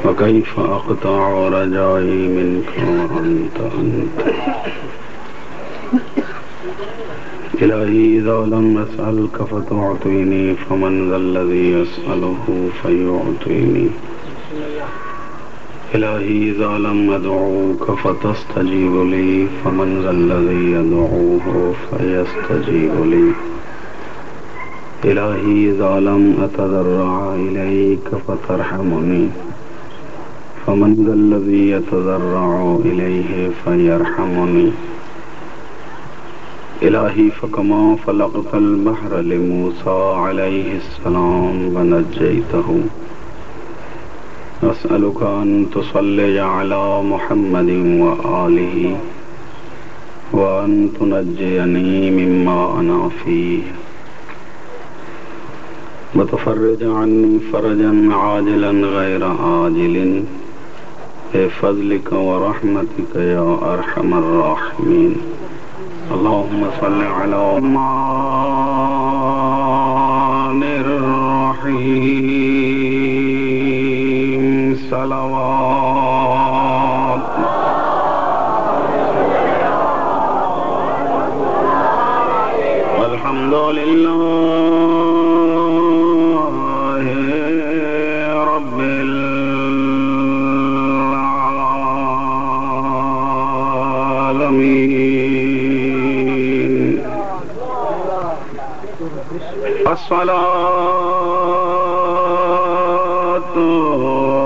वकैफ अक़तअ रजाई मिनका वअन्त इलाही इज़ा लम असअलक फतुअतीनी फमन ज़ल्लज़ी असअलुहु फयुअतीनी इलाही इज़ा लम अदऊक फतस्तजीब ली फमन ज़ल्लज़ी अदऊहु फयस्तजीब ली इलाही इज़ा लम अतज़र्रअ इलैक फतरहमुनी फमन ज़ल्लज़ी यतज़र्रअ इलैहि फयरहमुनी इलाही फ़कमा फ़लक़तल बहर लिमूसा अलैहिस्सलाम वनज्जयतहु अस्अलुका अन तुसल्लि अला मुहम्मदिन व आलिहि व अन तुनज्जियनी मिम्मा अना फ़ीह व तुफ़र्रिज अन्नी फ़रजन आजिलन गैर आजिलिन बिफ़ज़लिक व रहमतिक या अरहमर राहिमीन। अल्लाहुम्मा सल्लि अला रहमानिर रहीम सलावत अल्हम्दुलिल्लाहि रब्बिल आलमीन। अस्सलातु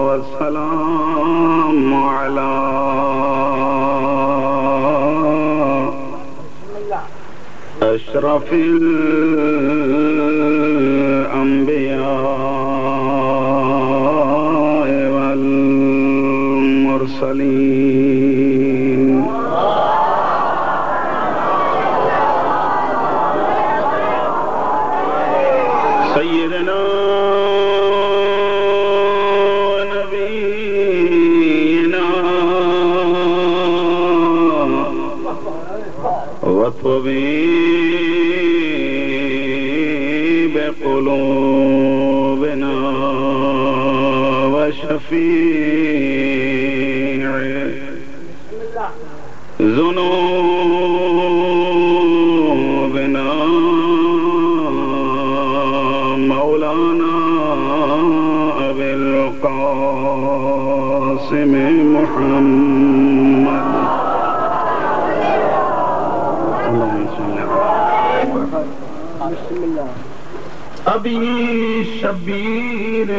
वस्सलामु अला अशरफिल अंबिया वल मुरसलीन। सय्यदना नबीना व तबीब क़ुलूबिना व शफ़ीअ ज़ुनूबिना मौलाना अबिल क़ासिम मुहम्मद अबी शब्बीर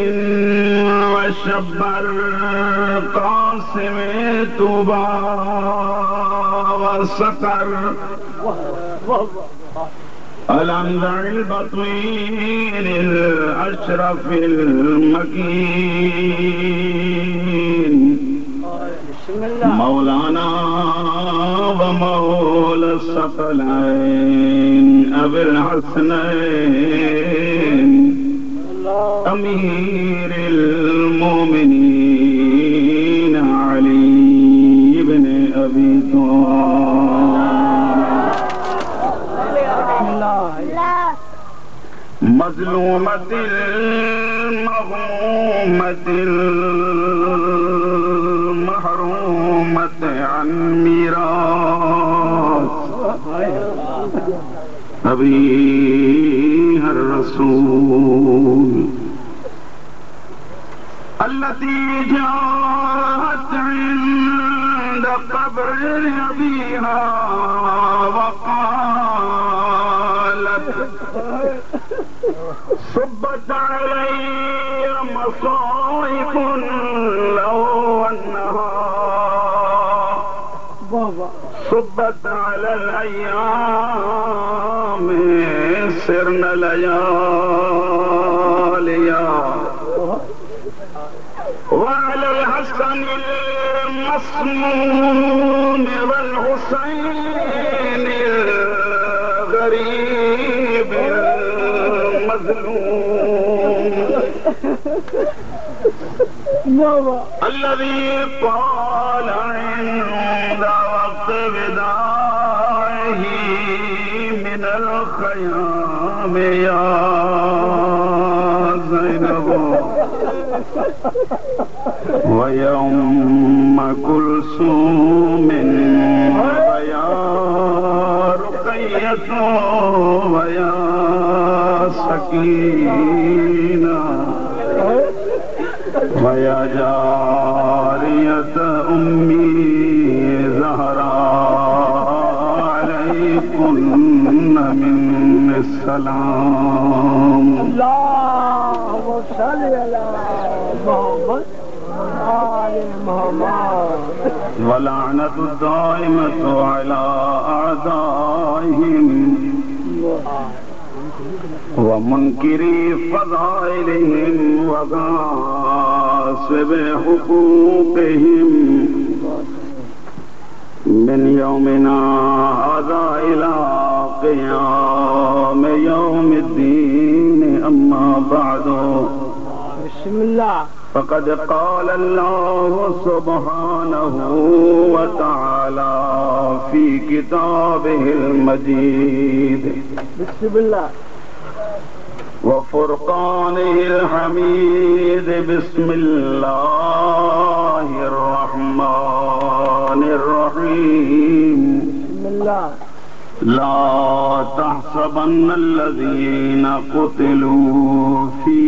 व शब्बर क़ासिम तुबा व सकर अलंज़िल बत्वीनिल अशरफिल मकीन मौलाना व मौला सकलैन अबिल हसनैन अमीरिल मोमिनीन अली इब्न अबी तालिब मज़लूमतिल मग़मूमतिल महरूमत अन मीरास अबी हर रसूल अल्लती जात इंद क़ब्र अबीहा वक़ालत सुब्बत अलैया मसाइबुन लौ अन्नहा सुब्बत अलल अय्याम सिरन लयालिया वअलल हसनिल मस्मूम वल हुसैनिल गरीबिल मज़लूम الذي قال عند وقت وداعه من الخيام يا زينب वयम कुलसूम वया रुक़य्यतो वया सकीना वया जारियत उम्मी ज़हरा अलैकुन्न मिन सलाम। अल्लाहुम्मा सल्लि अला मुहम्मद आले मुहम्मद वलानतु दाइमतु अला अअदाइहिम व मुनकिरी फ़ज़ाइलिहिम व गासिबि हुकूक़िहिम मिन यौमिना हाज़ा इला क़ियाम यौमिद्दीन अम्मा बअदु बिस्मिल्लाह। फ़क़द क़ाल अल्लाहु सुब्हानहु व तआला फ़ी किताबिहिल मजीद बिस्मिल्लाह व फ़ुरक़ानिहिल हमीद बिस्मिल्लाहिर रहमानिर रहीम। बिस्मिल्लाह। ला तहसबन्नल्लज़ीना क़ुतिलू फ़ी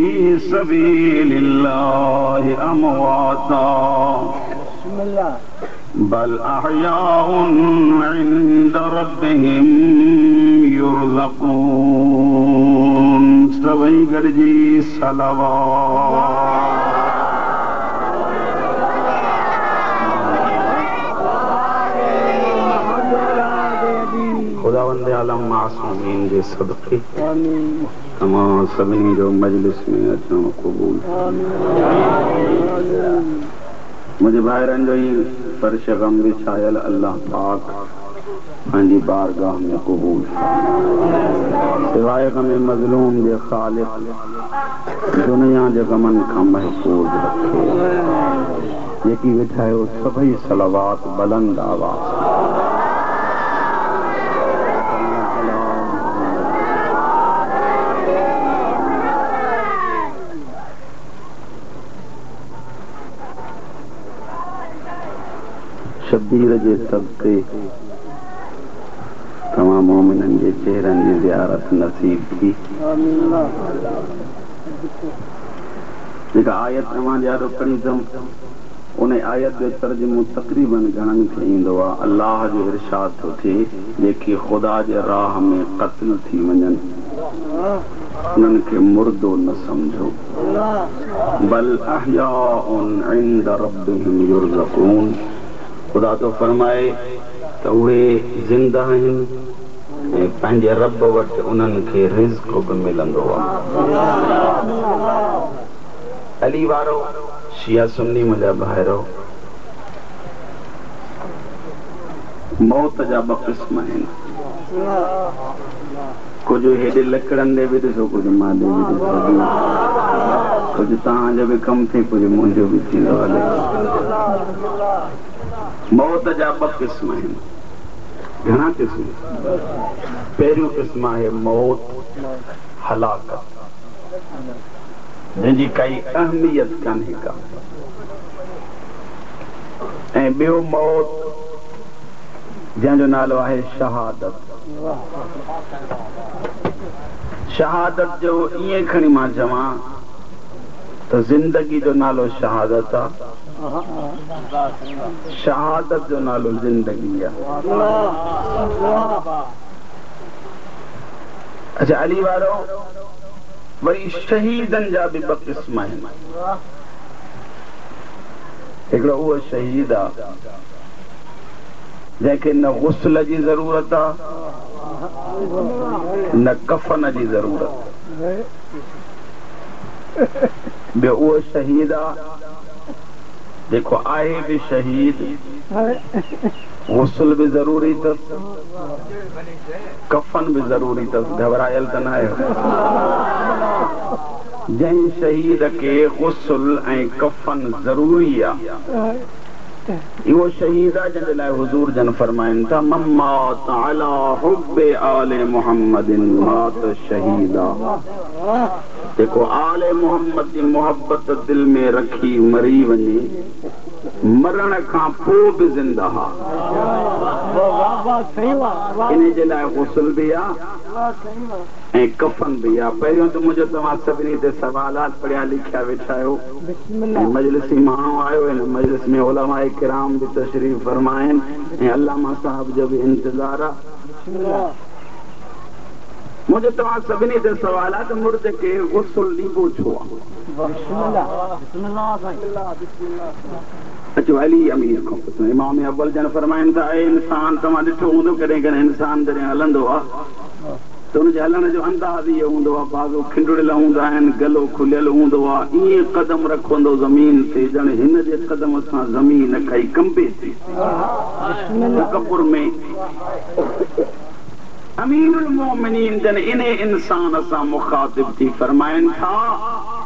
सबीलिल्लाहि अमवाता बिस्मिल्लाह बल अहयाउन इंद रब्बिहिम युरज़क़ून। सभई गॾिजी सलावत। खुदावंद आलम मासूमीन जे सदक़े तमाम सभिनी जो मजलिस में अचण क़बूल। मुझे भाइरनि जो ही फर्श गम विछायल अल्लाह पाक पंहिंजी बारगाह में क़बूल। सिवाय गम मज़लूम जे ख़ालिक़ दुनिया जे गमनि खां महफूज़ रखे। जेकी वेठा आहियो सभई सलावात बुलंद आवाज़। शब्बीर जे सदक़े तमाम मोमिननि जे चेहरनि जी ज़ियारत नसीब थी। जेका आयत तव्हां ॾियारो पढ़ींदुमि उन आयत जो तर्जुमो तक़रीबन घणनि खे ईंदो आहे। अल्लाह जो इरशाद थो थिए जेके ख़ुदा जे राह में क़त्ल थी वञनि उन्हनि खे मुर्दो न सम्झो। बल अहयाउन इंद रब्बिहिम युरज़क़ून। खुदा तो फरमाए त उहे ज़िंदा आहिनि ऐं पंहिंजे रब वटि उन्हनि खे रिज़्क़ बि मिलंदो आहे। अली वारो शिया सुन्नी मुंहिंजा भाइरो, मौत जा ॿ क़िस्म आहिनि। कुझु हेॾे लकड़नि ॾे बि ॾिसो, कुझु मां ॾे बि ॾिसो, कुझु तव्हांजो बि कमु थिए, कुझु मुंहिंजो बि थींदो हले। मौत जा ॿ क़िस्म आहिनि। घणा क़िस्म? पहिरियों क़िस्म आहे मौत हलाकत, जंहिंजी काई अहमियत कान्हे का। ऐं ॿियो मौत जंहिंजो नालो आहे शहादत। शहादत जो ईअं खणी मां चवां त ज़िंदगी जो नालो शहादत आहे, शहादत जो नालो ज़िंदगी आहे। अच्छा, अली वारो वरी शहीदनि जा बि ॿ क़िस्म आहिनि। हिकिड़ो उहो शहीद आहे जंहिंखे न गुस्ल जी ज़रूरत आहे न कफ़न जी ज़रूरत। ॿियो उहो शहीद आहे जेको आहे बि शहीद, गुस्ल बि ज़रूरी अथसि, कफ़न बि ज़रूरी अथसि। घबरायल त न आहियो। जंहिं शहीद खे गुस्ल ऐं कफ़न ज़रूरी आहे इहो शहीद आहे जंहिंजे लाइ हुज़ूर जन फरमाइनि था मम्मात अला हुब्बे आले मुहम्मदिन मात शहीदा। देखो आले मोहम्मद की मोहब्बत दिल में रखी मरी वने मरण का पोइ भी जिंदा इन जे लाइ गुस्ल भी आहे ऐं कफन भी आहे। पहिरियों तो मुझे तव्हां सभिनी ते सवालात पढ़िया लिखिया वेठा आहियो ऐं मजलिसी माण्हू आयो हिन मजलिस में उलमाए किराम भी तशरीफ़ फरमाइनि ऐं अल्लामा साहब जो भी इंतज़ार आहे। मुझे तव्हां सभिनी ते सवालात मुर्दे के गुस्ल ॾीबो छो अचो अली अमीर खां पुछो। इमाम अव्वल जन फरमाइनि था ए इंसान तव्हां ॾिठो हूंदो कॾहिं कॾहिं इंसान जॾहिं हलंदो आहे त हुनजे हलण जो अंदाज़ इहो हूंदो आहे बाज़ो खिंडुड़ियल हूंदा आहिनि गलो खुलियल हूंदो आहे ईअं कदम रखंदो ज़मीन ते ॼण हिन जे कदम सां ज़मीन काई कंबे थी तकब्बुर में। अमीरुल मोमिनीन जन इन इंसान सां मुखातिब थी फरमाइनि था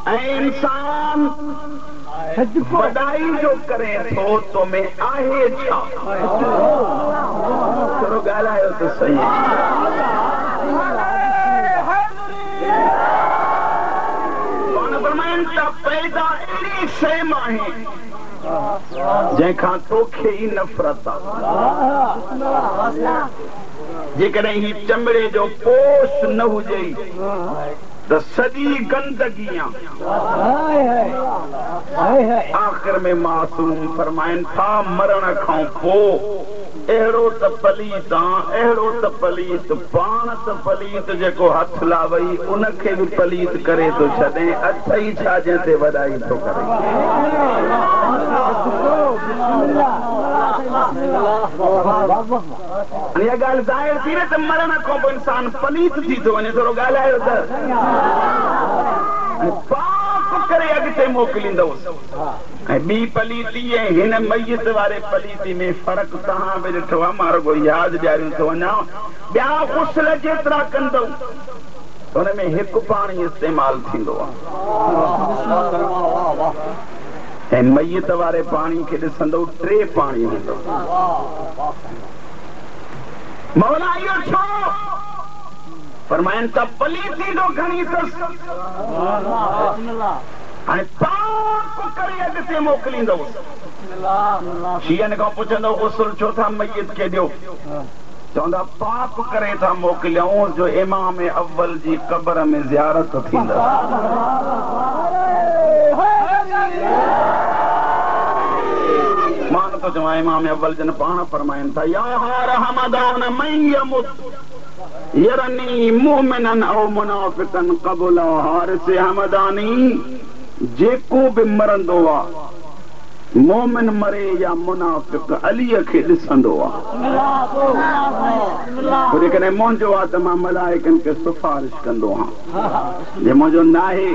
ऐं इंसान वॾाई जो करे थो तो में आहे छा थोरो ॻाल्हायो त सही फरमाइनि था पैदा अहिड़ी शइ मां आहे जंहिंखां तोखे ई नफ़रत आहे। जेकॾहिं ही चमड़े जो पोश न हुजे त सॼी गंदगी आख़िर में मासूम फरमाइनि था मरण खां पोइ अहिड़ो त पलीत अहिड़ो त पलीत पाण त पलीत जेको हथ लावई उनखे बि पलीत करे थो छॾे अथई छा जंहिं ते वॾाई थो करे। इहा ॻाल्हि ज़ाहिर थी न त मरण खां पोइ इंसान पलीत थी थो वञे थोरो ॻाल्हायो त पाप करे अॻिते मोकिलींदुसि ऐं ॿी पलीती ऐं हिन मैयत वारे पलीती में फ़र्क़ु तव्हां बि ॾिठो आहे मां रुगो यादि ॾियारियूं थो वञा ॿिया गुस्ल जेतिरा कंदो हुन में हिकु पाणी इस्तेमालु थींदो आहे ऐं मैयत वारे पाणी खे ॾिसंदो 3 पाणी हूंदो। मौला इहो छो फरमाइनि त पलीती जो घणी अथसि हाणे पाप करे अॻिते मोकिलींदुसि। शीअनि खां पुछंदो गुस्ल छो था मैयत खे ॾियो चवंदा पाप करे था मोकिलियूं जो इमाम अव्वल जी क़ब्र में ज़ियारत थींदो। मां नथो चवां इमाम अव्वल जन पाण फरमाइनि था या रहमदान मन यमुत यरनी मुमिनन औ मुनाफिकन क़बुल हारिस हमदानी जेको बि मरंदो आहे मोमिन मरे या मुनाफिक अलीअ खे ॾिसंदो आहे जेकॾहिं मुंहिंजो आहे त मां मलाइकनि खे सिफारिश कंदो आहियां जे मुंहिंजो न आहे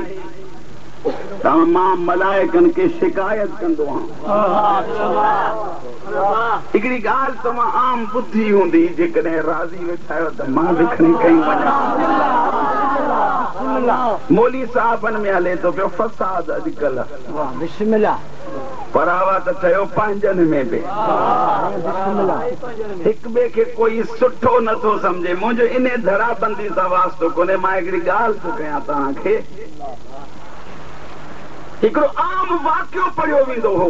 त मां मलाइकनि खे शिकायत कंदो आहियां। हिकिड़ी ॻाल्हि तव्हां आम ॿुधी हूंदी जेकॾहिं राज़ी वेठा आहियो त मां बि खणी कई वञा। मौली साहबनि में हले थो पियो फसाद अॼुकल्ह परावा त थियो पंहिंजनि में बि हिक ॿिए खे कोई सुठो नथो सम्झे। मुंहिंजो इन धराबंदी सां वास्तो कोन्हे। मां हिकिड़ी ॻाल्हि थो कयां तव्हांखे हिकिड़ो आम वाक़ियो पढ़ियो वेंदो हो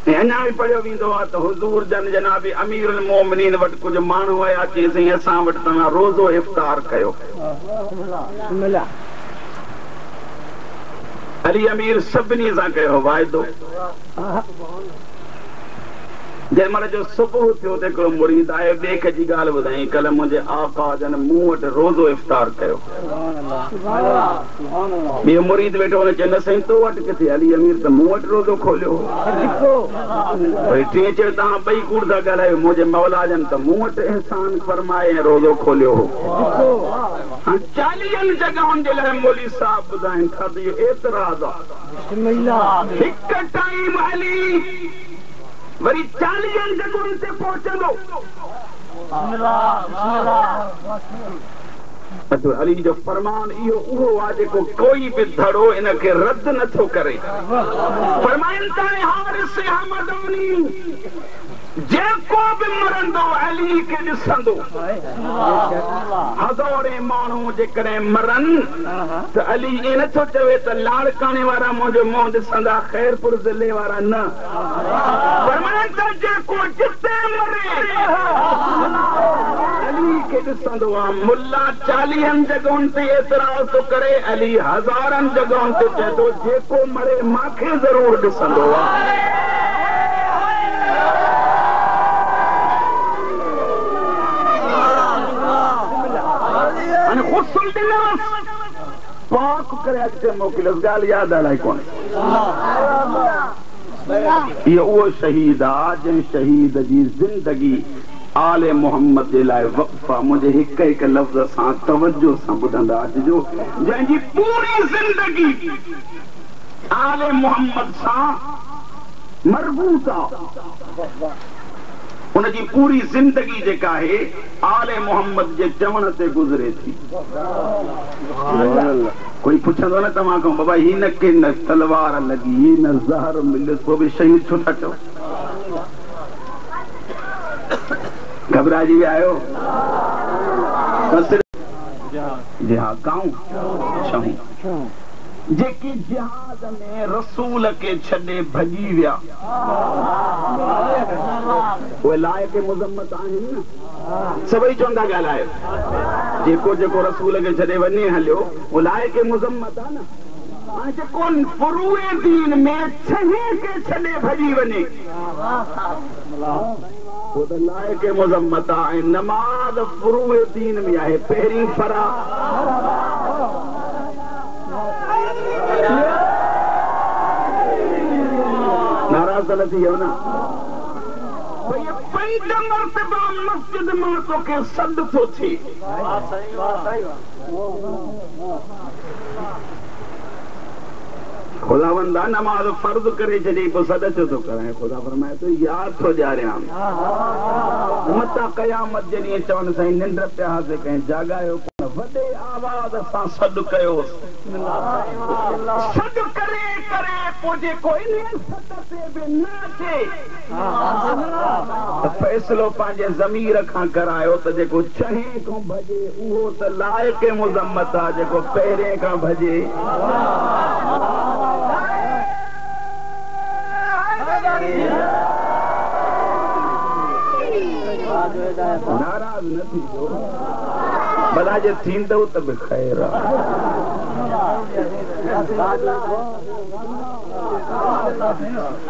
ऐं अञा बि पढ़ियो वेंदो आहे त हुज़ूर जन जनाब अमीरुल मोमिनीन वटि कुझु माण्हू आया चईं असां वटि तव्हां रोज़ो इफ़्तार कयो। अली अमीर सभिनी सां कयो वाइदो। जंहिं महिल जो सुबुह थियो त हिकिड़ो मुरीद आयो ॿिए खे जी ॻाल्हि ॿुधाई कल्ह मुंहिंजे आका जन मूं वटि रोज़ो इफ़्तार कयो। ॿियो मुरीद वेठो हुन चयो न साईं तो वटि किथे अली अमीर त मूं वटि रोज़ो खोलियो। वरी टे चयो तव्हां ॿई कूड़ था ॻाल्हायो मुंहिंजे मौला जन त मूं वटि एहसान फरमाए ऐं रोज़ो खोलियो हो। 40 जॻहुनि जे लाइ मौली साहब ॿुधाइनि था त इहो एतिराज़ आहे। हिकु टाइम अली वरी 40 जॻहुनि ते पहुचंदो। अली जो फरमान इहो उहो आहे जेको कोई बि धड़ो इनखे रद्द नथो करे। फरमाइनि था हारिस हमदानी जेको भी मरंदो अली के ॾिसंदो हज़ारे माण्हू जेकॾहिं मरन त अली ईअं नथो चवे त लाड़काणे वारा मुंहिंजो मुंहुं ॾिसंदा ख़ैरपुर ज़िले वारा न फरमाए त जेको जिते मरे अली के ॾिसंदो आहे मुल्ला 40 जॻहुनि ते एतिराज़ थो करे अली 1000 जॻहुनि ते चए थो जेको मरे मूंखे ज़रूर ॾिसंदो आहे पाक करे अॻिते मोकिलियोसि ॻाल्हि यादि अलाई कोन्हे इहो उहो शहीद आहे जंहिं शहीद जी ज़िंदगी आले मोहम्मद जे लाइ वक़्फ़ आहे मुंहिंजे हिक हिक लफ़्ज़ सां तवजो सां ॿुधंदा अचिजो जंहिंजी पूरी ज़िंदगी आले मोहम्मद सां मरबूत आहे उनजी पूरी ज़िंदगी जेका आहे आले मोहम्मद जे चवण ते गुज़रे थी कोई पुछंदो न तव्हां खां बाबा ही न के न तलवार लॻी ही न ज़हर मिलियुसि पोइ बि शहीद छो था चओ घबराइजी विया आहियो जिहाद जेके जिहाद में रसूल के छॾे भॼी विया उहे लाइक़ मुज़म्मत आहिनि न सभई चवंदा ॻाल्हायो जेको जेको रसूल खे छॾे वञे हलियो उहो लाइक़ मुज़म्मत आहे न हाणे जेको फुरूए दीन में 6 के छॾे भॼी वञे वो तो लाइक़ मुज़म्मत आहे नमाज़ फुरूए दीन में आहे पहिरीं फरा नाराज़ त न थी वियो न भई 5 मरतबा मस्जिद मां तोखे सॾ थो थिए खुदावंदा नमाज़ फर्ज़ करे छॾी पोइ सॾ छो थो कराए खुदा फरमाए थो यादि थो ॾियारियां मता क़यामत जे ॾींहुं चवनि साईं निंड पियासीं कंहिं जाॻायो कोन वॾे आवाज़ सां सॾ कयोसि सॾ करे करे पोइ जेको इन सॾ ते बि न अचे त फ़ैसिलो पंहिंजे ज़मीर खां करायो त जेको 6 खां भॼे उहो त लाइक़ मुज़म्मत आहे जेको पहिरें खां भॼे नाराज़ न थींदो भला जे थींदो त बि ख़ैर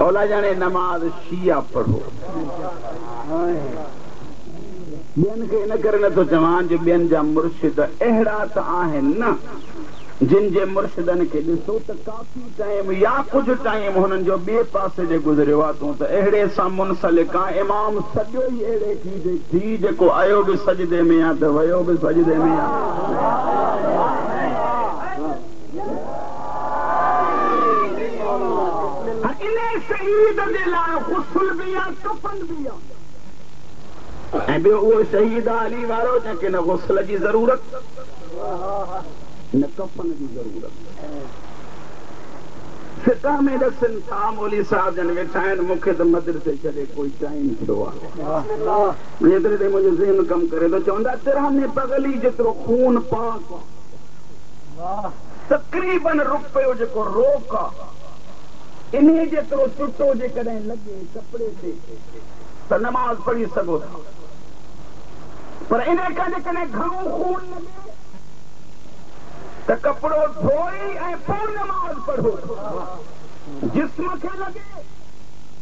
ओला ॼाणे नमाज़ शिया पढ़ो ॿियनि खे इन करे नथो चवां जो ॿियनि जा मुर्शिद अहिड़ा त आहिनि न जिन जे मुर्शिदनि खे ॾिसो त काफ़ी टाइम या कुझु टाइम हुननि जो ॿिए पासे जे गुज़रियो आहे तूं त अहिड़े सां मुनसलिक आहे इमाम सॼो ई अहिड़े थी जेको आयो बि सजदे में आहे त वियो बि सजदे में आहे इन शहीद जे लाइ गुस्ल बि आहे कफ़न बि आहे ऐं ॿियो उहो शहीद अली वारो जंहिंखे न गुस्ल जी ज़रूरत न कफ़न जी ज़रूरत फिक़ह में ॾसनि था मौली साहिब जन वेठा आहिनि मूंखे त मदरसे छॾे कोई टाइम थियो आहे जेतिरे ते मुंहिंजो ज़हन कमु करे थो चवंदा तिरहाने पगली जेतिरो खून पाक तक़रीबन रुपयो जेको रोक आहे इन जेतिरो टुटो जेकॾहिं लॻे कपिड़े ते त नमाज़ पढ़ी सघो था पर इन खां जेकॾहिं घणो खून लॻे त कपिड़ो धोई ऐं पोइ नमाज़ पढ़ो जिस्म खे लॻे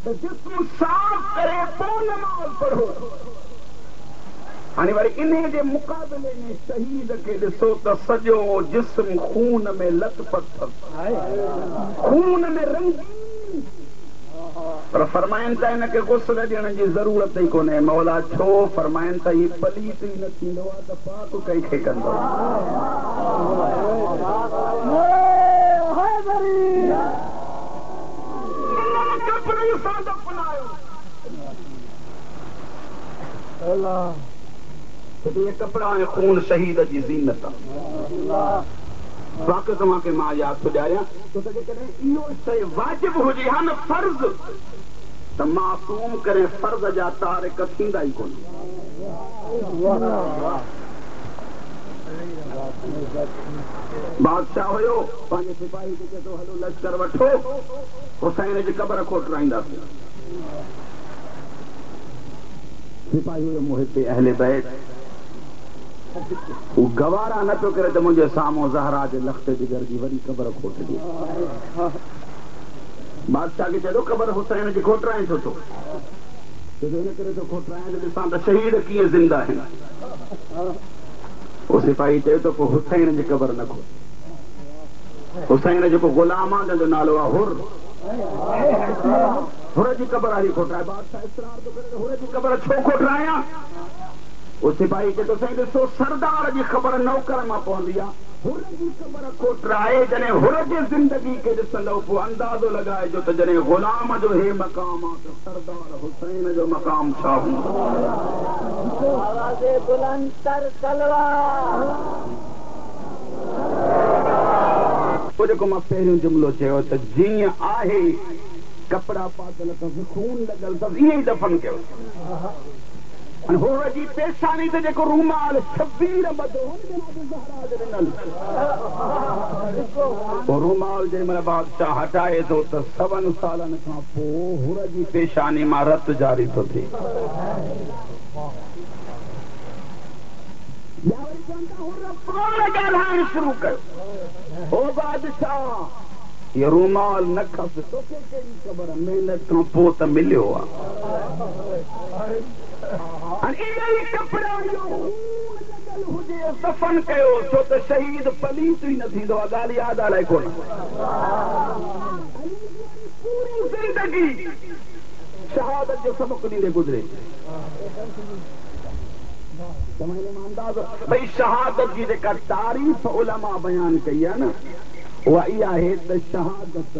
त जिस्म साफ़ करे पोइ नमाज़ पढ़ो हाणे वरी इन जे मुक़ाबले में शहीद खे ॾिसो त सॼो जिस्म खून में लथपथ खून में रंगीन पर फरमाइनि था हिनखे गुस्ल ॾियण जी ज़रूरत ई कोन्हे मौला छो फरमाइनि था हीउ पलीत ई न थींदो आहे त पाक कंहिंखे कंदो कपिड़ा ऐं खून शहीद जी ज़ीनत आहे वाक़ई तव्हांखे मां यादि थो ॾियारियां छो त जेकॾहिं इहो शइ वाजिबु हुजे हा न फर्ज़ त मासूम करे फर्ज़ जा तारिक थींदा ई कोन। बादशाह हुयो पंहिंजे सिपाही खे चए थो हलो लश्कर वठो हुसैन जी क़बर खोटराईंदासीं। सिपाही हुयो मुहिते अहले बैत, हू गवारा न पियो करे त मुंहिंजे साम्हूं ज़हरा जे लख़्ते जिगर जी वॾी क़बर खोटजी। बादशाह खे चए थो क़बर हुसैन जी खोटराए छो थो? इन करे थो खोटराए त ॾिसां त शहीद कीअं ज़िंदा आहिनि। उहो सिपाही चए थो पोइ हुसैन जी क़बर न खोट। हुसैन जेको गुलाम आहे जंहिंजो नालो आहे हुर जी क़बर हली खोटराए। बादशाह इसरार थो करे हुर जी क़बर छो खोटरायां? उहो सिपाही चए थो साईं ॾिसो सरदार जी ख़बर नौकर मां पवंदी आहे, हुर जी क़बर खोटराए जॾहिं हुर जी ज़िंदगी खे ॾिसंदो पोइ अंदाज़ो लॻाइजो त जॾहिं ग़ुलाम जो हे मक़ाम आहे त सरदार हुसैन जो मक़ाम छा हूंदो। जेको मां पहिरियों जुमिलो चयो त जीअं आहे कपिड़ा पातल अथसि खून लॻल अथसि ईअं ई दफ़न कयो। हुर जी पेशानी ते जेको रूमाल शबीर ॿधो रूमाल जंहिंमहिल बादशाह हटाए थो त 7 सालनि खां पोइ हुर जी पेशानी मां रत जारी थो थिए। ॻाल्हाइण शुरू कयो, ओ बादशाह इहो रूमाल न खपे तोखे कहिड़ी ख़बर, महिनत खां पोइ त मिलियो आहे। दफ़न कयो छो त शहीद पलीत ई न थींदो आहे। ॻाल्हि यादि आहे कोन। पूरी ज़िंदगी शहादत जो सबक़ ॾींदे गुज़रे। भई शहादत जी जेका तारीफ़ उलमा बयान कई आहे न उहा इहा आहे त शहादत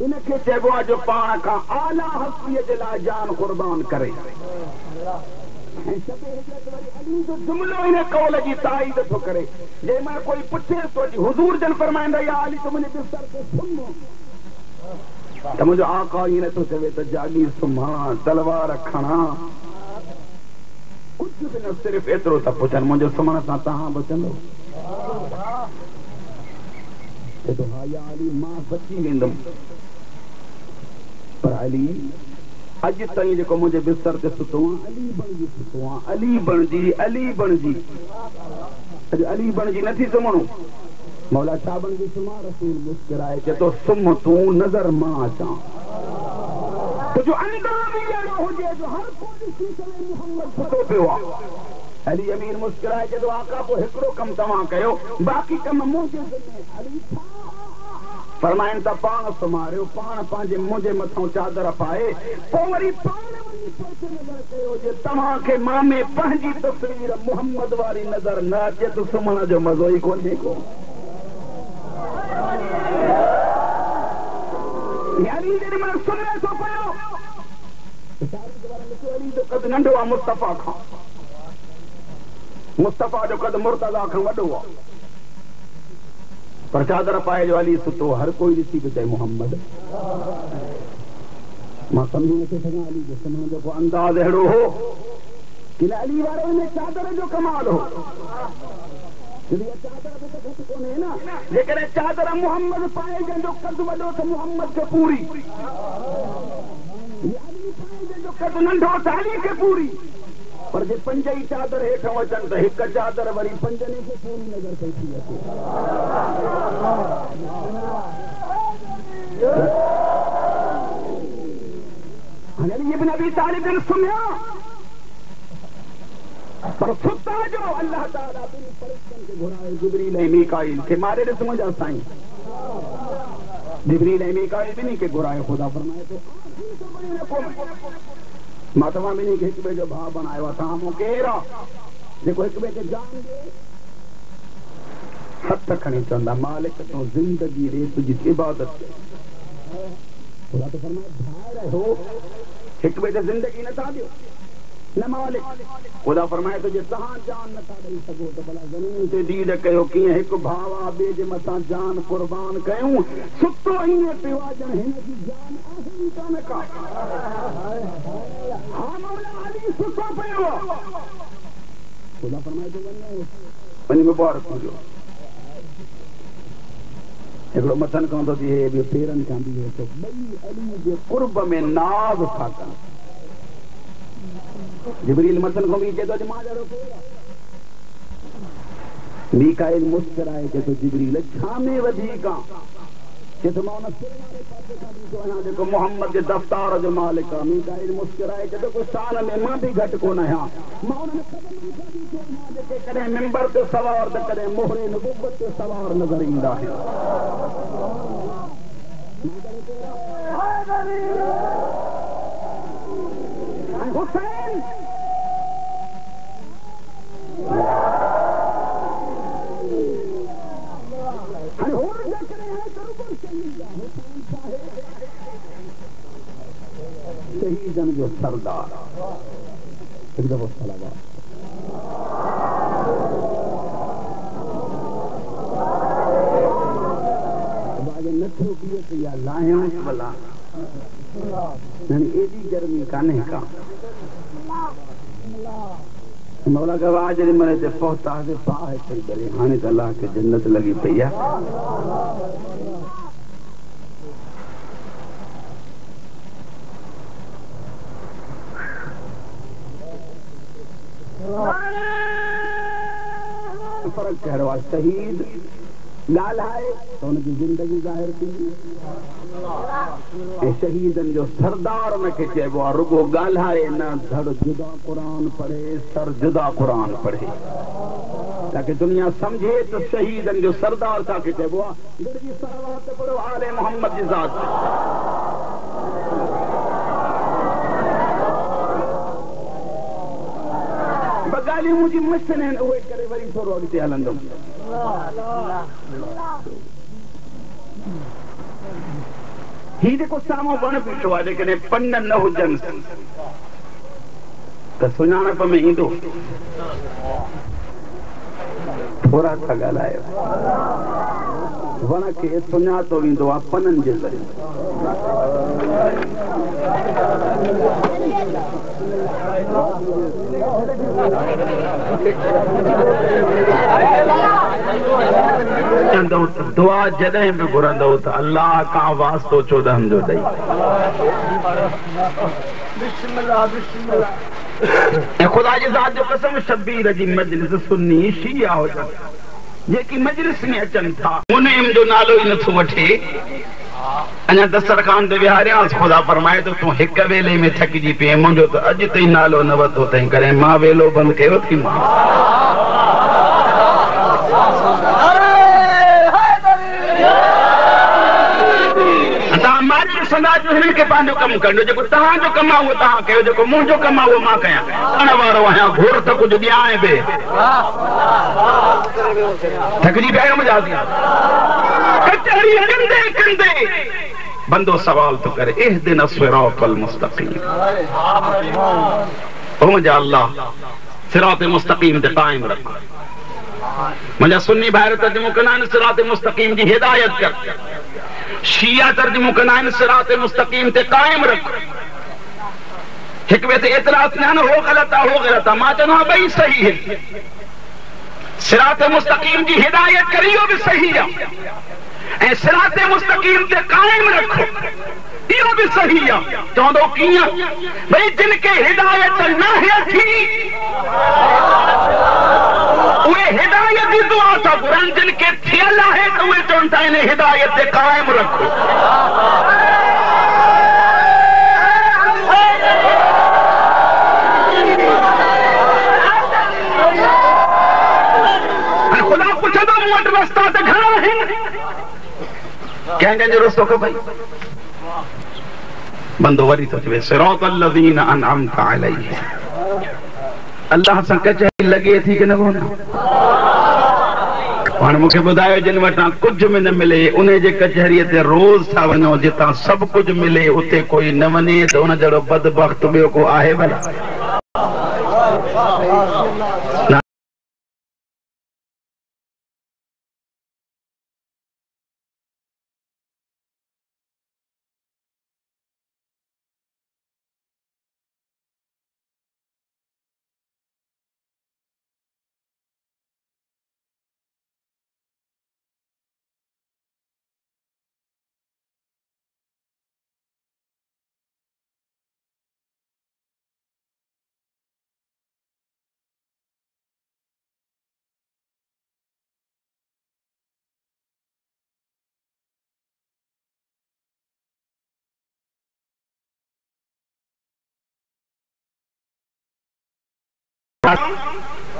इनखे चइबो आहे जो पाण खां आला हस्तीअ जे लाइ जान क़ुर्बान करे। जुमिलो इन कौल जी ताईद थो करे। जंहिंमहिल कोई पुछे थो हुज़ूर जन फरमाईंदा या अली तुम ने बिस्तर ते सुम्हो त मुंहिंजो आका ई नथो चवे त जागी सुम्हां तलवार खणा। कुझु बि न, सिर्फ़ु एतिरो था पुछनि मुंहिंजो सुम्हण सां तव्हां बचंदो। हा या अली मां बची वेंदुमि, पर अली अॼु ताईं जेको मुंहिंजे बिस्तर ते सुतो आहे अली बणिजी सुतो आहे। अली बणिजी अॼु अली बणिजी नथी सुम्हणो। मौला छा बणिजी सुम्हां? रसूल मुस्कुराए चए थो सुम्ह तूं नज़र मां अचां। तुंहिंजो अंदाज़ ई अहिड़ो हुजे जो हर को ॾिसी करे मुहम्मद सुतो पियो आहे। अली अमीर मुस्कुराए चए थो आका पोइ हिकिड़ो कमु तव्हां कयो, बाक़ी कम मुंहिंजे ज़िम्मे। अली फरमाइनि त पाण सुम्हारियो, पाण पंहिंजे मुंहिंजे मथां चादर पाए पोइ वरी पाण वञी नज़र कयो जे तव्हांखे मां में पंहिंजी तस्वीर मुहम्मद वारी नज़र न अचे त सुम्हण जो मज़ो ई कोन्हे को। सुम्हे थो पियो जो कद नंढो आहे मुस्तफ़ा खां, मुस्तफ़ा जो कद मुर्तज़ा खां वॾो आहे, पर चादर पाए जो अली सुतो। हर कोई ॾिसी पियो चए मोहम्मद। मां सम्झी नथो सघां अली जो सुम्हण जो को अंदाज़ अहिड़ो हो कि अली वारे में चादर जो कमाल हो। चादर बि त घटि कोन्हे न। जेकॾहिं चादर मोहम्मद पाए जंहिंजो कद वॾो त मोहम्मद खे पूरी, अली पाए जंहिंजो कद नंढो त अली खे पूरी। पर जे 5 ई चादर हेठि अचनि त हिकु चादर वरी 5 खे पूरी नज़र पई थी अचे। अली इब्न अबी तालिब सुम्हिया, पर सुता जो अल्लाह ताला ॿिनि फ़रिश्तनि खे घुराए, जिब्रील ऐं मीकाईल खे। मारे ॾिस मुंहिंजा साईं, जिब्रील ऐं मीकाईल ॿिन्ही खे घुराए। ख़ुदा फरमाए थो मां तव्हां ॿिन्ही खे हिक ॿिए जो भाउ बणायो आहे। तव्हां मूं केरु आहे जेको हिक ॿिए खे जान ॾे? हथ खणी चवंदा मालिक तूं ज़िंदगी ॾे, तुंहिंजी इबादत कयो। ख़ुदा तो फरमाए भाउ रहियो, हिक ॿिए खे ज़िंदगी नथा ॾियो। न मालिक खुदा फरमाए तो जे तहां जान न था ॾेई सघो त भला ज़मीन ते दीद कयो कीअं हिकु भाउ आहे ॿिए जे मथां जान क़ुर्बान कयूं सुतो ईअं पियो आहे ॼण हिन जी जान आहे ई कान का हा मौला अली सुतो पियो आहे खुदा फरमाए तो वञी मुबारक हुजो हिकिड़ो मथनि खां थो थिए ॿियो पेरनि खां बीहे थो ॿई अली जे क़ुर्ब में नाज़ था कनि जिब्रील मथन को भी चेतो मां जड़ो मीकाईल मुस्कुराए चेतो जिब्रील छा में वधीका चेतो मां न सिर वाले पासे खां ॾिसो आहियां जेको मोहम्मद जे दफ्तार जो मालिक आहे मीकाईल मुस्कुराए चेतो को साल में मां बि घटि कोन आहियां मां उन्हनि क़दमनि खां ॾिसो आहियां जेके कॾहिं मिंबर ते सवार त कॾहिं मोहरे नबूवत ते सवार नज़र ईंदा आहिनि हुसैन शहीदन जो सरदार एक दफो सलावा नथो बीहे त या लाहियां भला एॾी गर्मी कान्हे का मौला का आज मरे ते पहुता ते पाए पई करे हाणे त अल्लाह खे जन्नत लगी पई आहे फर्क कहिड़ो आहे शहीद ॻाल्हाए त हुनजी ज़िंदगी ज़ाहिर थींदी ऐं शहीदनि जो सरदार हुनखे चइबो आहे रुगो ॻाल्हाए न धड़ जुदा क़ुरान पढ़े सर जुदा क़ुरान पढ़े ताकि दुनिया समझे त शहीदनि जो सरदार छाखे चइबो आहे गॾिजी सलावत पढ़ो आले मोहम्मद जी ज़ात ॻाल्हियूं मुंहिंजी मशन आहिनि उहे करे वरी थोरो अॻिते हलंदुमि ही जेको साम्हूं वण बीठो आहे जेकॾहिं पन न हुजनि त सुञाणप में ईंदो थोरा था ॻाल्हायो वण खे सुञातो वेंदो आहे पननि जे ज़रिए दुआ जॾहिं बि घुरंदो त अल्लाह खां वास्तो चोॾहं जो ॾेई ऐं ख़ुदा जी ज़ात जो कसम शबीर जी मजलिस सुन्नी शिया हुजनि जेकी मजलिस में अचनि था मुनीम जो नालो ई नथो वठे अञा दस्तरखान ते विहारियांसि ख़ुदा फरमाए थो तूं हिक वेले में थकिजी पए मुंहिंजो त अॼु ताईं नालो न वरितो अथई करे मां वेलो बंदि कयो थी मां हिननि खे पंहिंजो कमु करणो जेको तव्हांजो कमु आहे उहो तव्हां कयो जेको मुंहिंजो कमु आहे उहो मां कयां करण वारो आहियां घुर त कुझु ॾियां बि थकिजी पिया कचहरी कंदे कंदे बंदो सवाल थो करे इहदिन सिरातल मुस्तकीम ओ मुंहिंजा अल्लाह सिरात मुस्तकीम ते क़ाइम रख मुंहिंजा सुन्नी भाइर तर्जुमो कंदा आहिनि सिरात मुस्तकीम जी हिदायत कर शिया तर्जुमो कंदा आहिनि सिरात मुस्तकीम ते क़ाइम रख हिक ॿिए ते एतिराज़ न हो ग़लत आहे हो ग़लत आहे मां चवंदो आहियां ॿई सही आहिनि सिरात मुस्तकीम जी हिदायत कर इहो बि सही आहे ऐं सिरात मुस्तकीम ते क़ाइम रखो इहो बि सही आहे चवंदो कीअं भई जिन खे हिदायत न थी उहे हिदायत जी दुआ था घुरनि जिन खे थियल आहे त उहे चवनि था हिन हिदायत ते क़ाइम रखो ख़ुदा पुछंदो मूं वटि रस्ता त घणा आहिनि कंहिं जो रस्तो खपे बंदो वरी थो चवे सिरातल लज़ीना अनअमता अलैहिम अल्लाह सां कचहरी लॻे थी कि न कोन हाणे मूंखे ॿुधायो जिन वटां कुझु बि न मिले उन जे कचहरीअ ते रोज़ था वञो जितां सभु कुझु मिले उते कोई न वञे त उन जहिड़ो बदबख्त ॿियो को आहे भला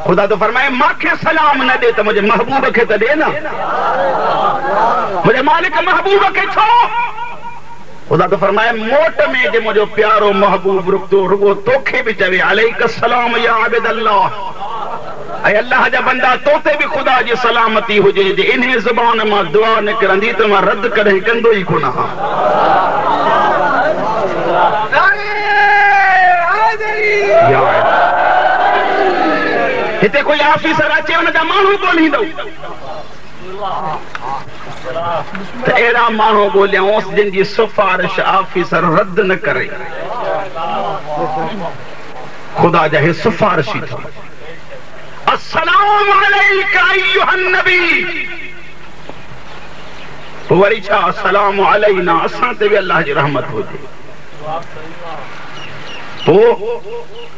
खुदा तो फरमाए माखे सलाम न दे तो मुझे महबूब के तो दे ना, मुझे मालिक महबूब के छो। खुदा तो फरमाए मोट में जे मुझो प्यारो महबूब रुकतो रुगो तोखे भी चवे अलैका सलाम या आबिद अल्लाह, ऐ अल्लाह जा बंदा तोते भी खुदा जी सलामती हुजे जे इन्हें जुबान मां दुआ निकरंदी तो मां रद्द करे कंदो ही कोना। हिते कोई ऑफिसर अचे उनजा माण्हू ॻोल्हींदो त अहिड़ा माण्हू ॻोल्हियऊंसि जिन जी सिफारिश ऑफिसर रद्द न करे। खुदा जा हे सिफारिशी अथव। अस्सलाम अलैका अय्युहन नबी, वरी छा अस्सलाम अलैना, असां ते बि अल्लाह जी रहमत हुजे।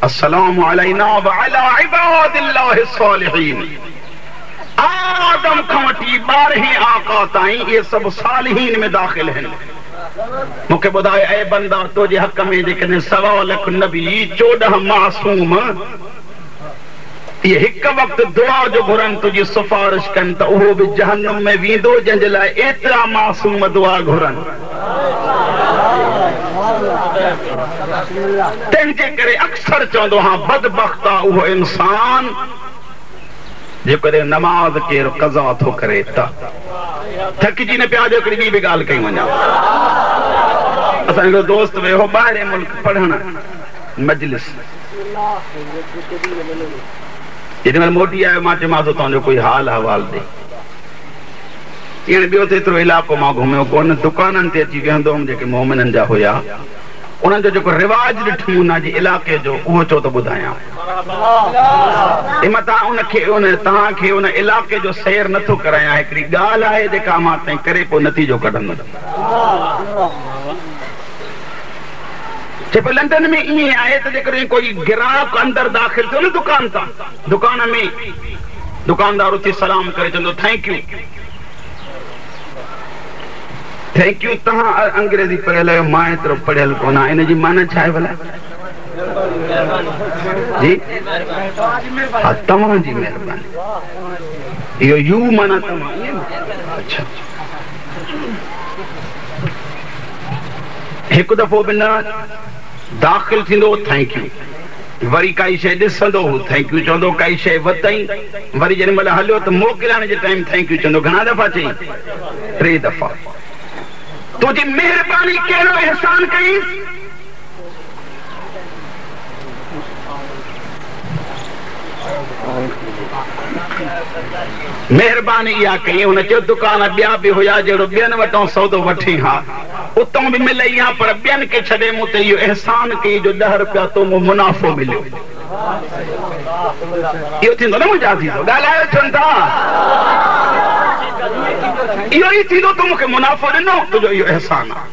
अस्सलामु अलैना व अला इबादिल्लाहि सालिहीन। आदम खां वठी 12 आका ताईं ये सब सालिहीन में दाखिल हैं। मूंखे ॿुधाए ऐं बंदा तुंहिंजे हक़ में जेकॾहिं 1.25 लख नबी 14 मासूम ये हिक वक्त दुआ जो घुरनि तुंहिंजी सिफारिश कनि त उहो बि जहन्नम में वेंदो जंहिंजे लाइ एतिरा मासूम दुआ घुरनि। तंहिंजे करे अक्सर चवंदो हा बदबख्त आहे उहो इंसान जेकॾहिं नमाज़ केरु क़ज़ा थो करे त थकिजी न पिया। जो हिकिड़ी ॿी बि ॻाल्हि कई वञा, असां हिकिड़ो दोस्त वियो ॿाहिरि मुल्क पढ़ण मजलिस, जेॾीमहिल मोटी आयो मां चयोमांसि तुंहिंजो कोई हाल अहवाल ॾे। हींअर ॿियो त एतिरो इलाइक़ो मां घुमियो कोन, दुकाननि ते अची वेहंदो हुउमि जेके मोमिननि जा हुया, उन्हनि जो जेको रिवाज ॾिठुमि उन जे इलाइक़े जो उहो चओ त ॿुधायां। तव्हांखे उन इलाइक़े जो सैर नथो करायां। हिकिड़ी ॻाल्हि आहे जेका मां ताईं करे पोइ नतीजो कढंदुमि। चए लंडन में ईअं आहे त जेकॾहिं कोई ग्राहक अंदरि दाख़िल थियो न दुकान तां, दुकान में दुकानदार उथी सलाम करे चवंदो थैंक यू। थैंक यू तव्हां अंग्रेजी पढ़ियल आहियो, मां एतिरो पढ़ियल कोन आहियां, इन जी माना छा आहे भला? जी हा तव्हांजी महिरबानी। इहो यू माना तव्हां। अच्छा हिकु दफ़ो बि न दाख़िल थींदो थैंक यू, वरी काई शइ ॾिसंदो थैंक यू चवंदो, काई शइ वरितई वरी जेॾी महिल हलियो त मोकिलण जे टाइम थैंक यू चवंदो। घणा दफ़ा चई? 3 दफ़ा। तुंहिंजी महिरबानी कहिड़ो एहसान कई? महिरबानी इहा कई। हुन चयो दुकान ॿिया बि हुया जहिड़ो ॿियनि वटां सौदो वठी हा उतां बि मिलई हा, पर ॿियनि खे छॾे मूं त इहो एहसान कई जो 10 रुपया तो मूं मुनाफ़ो मिलियो। इहो थींदो न मुंहिंजा थींदो ॻाल्हायो छो था? इहो ई थींदो तूं मूंखे मुनाफ़ो ॾिनो, तुंहिंजो इहो एहसान आहे।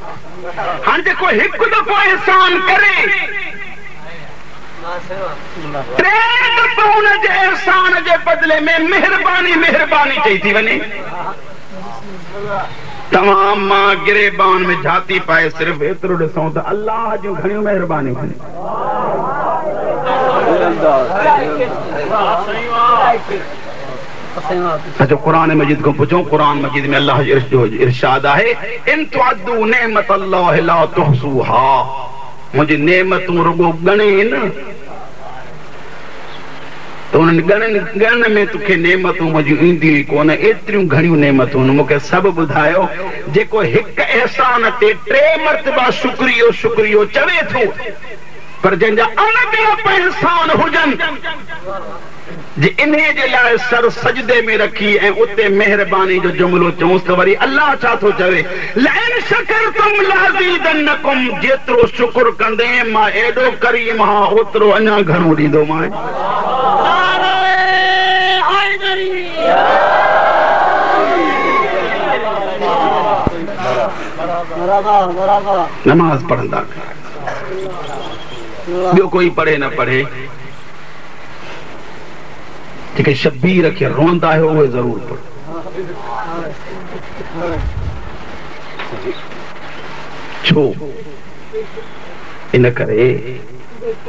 हाणे जेको हिकु दफ़ो एहसान करे 3 दफ़ा हुनजे एहसान जे बदिले में महिरबानी महिरबानी चई थी वञे। तव्हां मां गिरेबान में जाती पाए सिर्फ़ एतिरो ॾिसूं त अल्लाह जूं घणियूं महिरबानियूं आहिनि। अच्छा कुरान मजीद को पुछो, कुरान मजीद में अल्लाह जो इरशाद आहे इन तुअद्दू नेमत अल्लाह ला तुहसूहा। मुंहिंजी नेमतूं रुगो ॻणे न त उन्हनि ॻणण में तोखे नेमतूं मुंहिंजियूं ईंदियूं कोन। एतिरियूं घणियूं नेमतूं मूंखे सभु ॿुधायो। जेको हिकु एहसान ते 3 मरतबा शुक्रियो शुक्रियो चवे थो पर जंहिंजा अणगिणत इंसान हुजनि जे इन्हे जे लाइ सर सजदे में रखी ऐं उते महिरबानी जो जुमिलो चऊंसि त वरी अल्लाह छा थो चवे, लइन शकरतुम लअज़ीदन्नकुम, जेतिरो शुक्र कंदे मां एॾो करीम आहियां ओतिरो अञा घणो ॾींदोमांइ। नमाज पढ़ंदा ॿियो कोई पढ़े न पढ़े, जेके शबीर खे रोंदा आहियो उहे ज़रूर पढ़ो। छो इन करे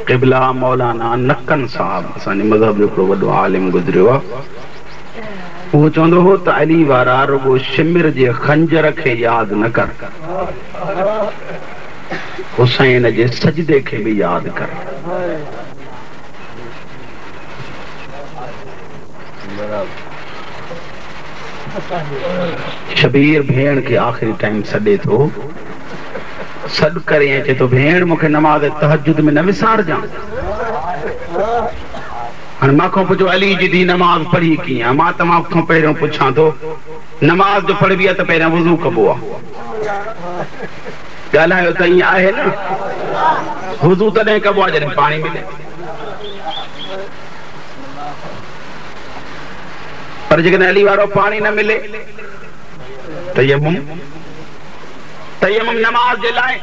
क़िबला मौलाना नक्कन साहब असांजे मज़हब जो हिकिड़ो वॾो आलिम गुज़रियो आहे, उहो चवंदो हो त अली वारा रुगो शिमिर जे खंजर खे यादि न कर, हुसैन जे सजदे खे बि यादि कर। शबीर भेण खे आख़िरी टाइम सॾे थो, सॾु करे अचे थो भेण मूंखे नमाज़ तहजुद में न विसारजां। हाणे मां पुछो अली जी धी नमाज़ पढ़ी कीअं, मां तव्हां खां पहिरियों पुछां थो नमाज़ जो पढ़बी आहे त पहिरियां वुज़ू कबो आहे, ॻाल्हायो त ईअं आहे न, वुज़ू तॾहिं कबो आहे जॾहिं पाणी मिले। पर जेकॾहिं अली वारो पाणी न मिले तयम्मुम नमाज जे लाइ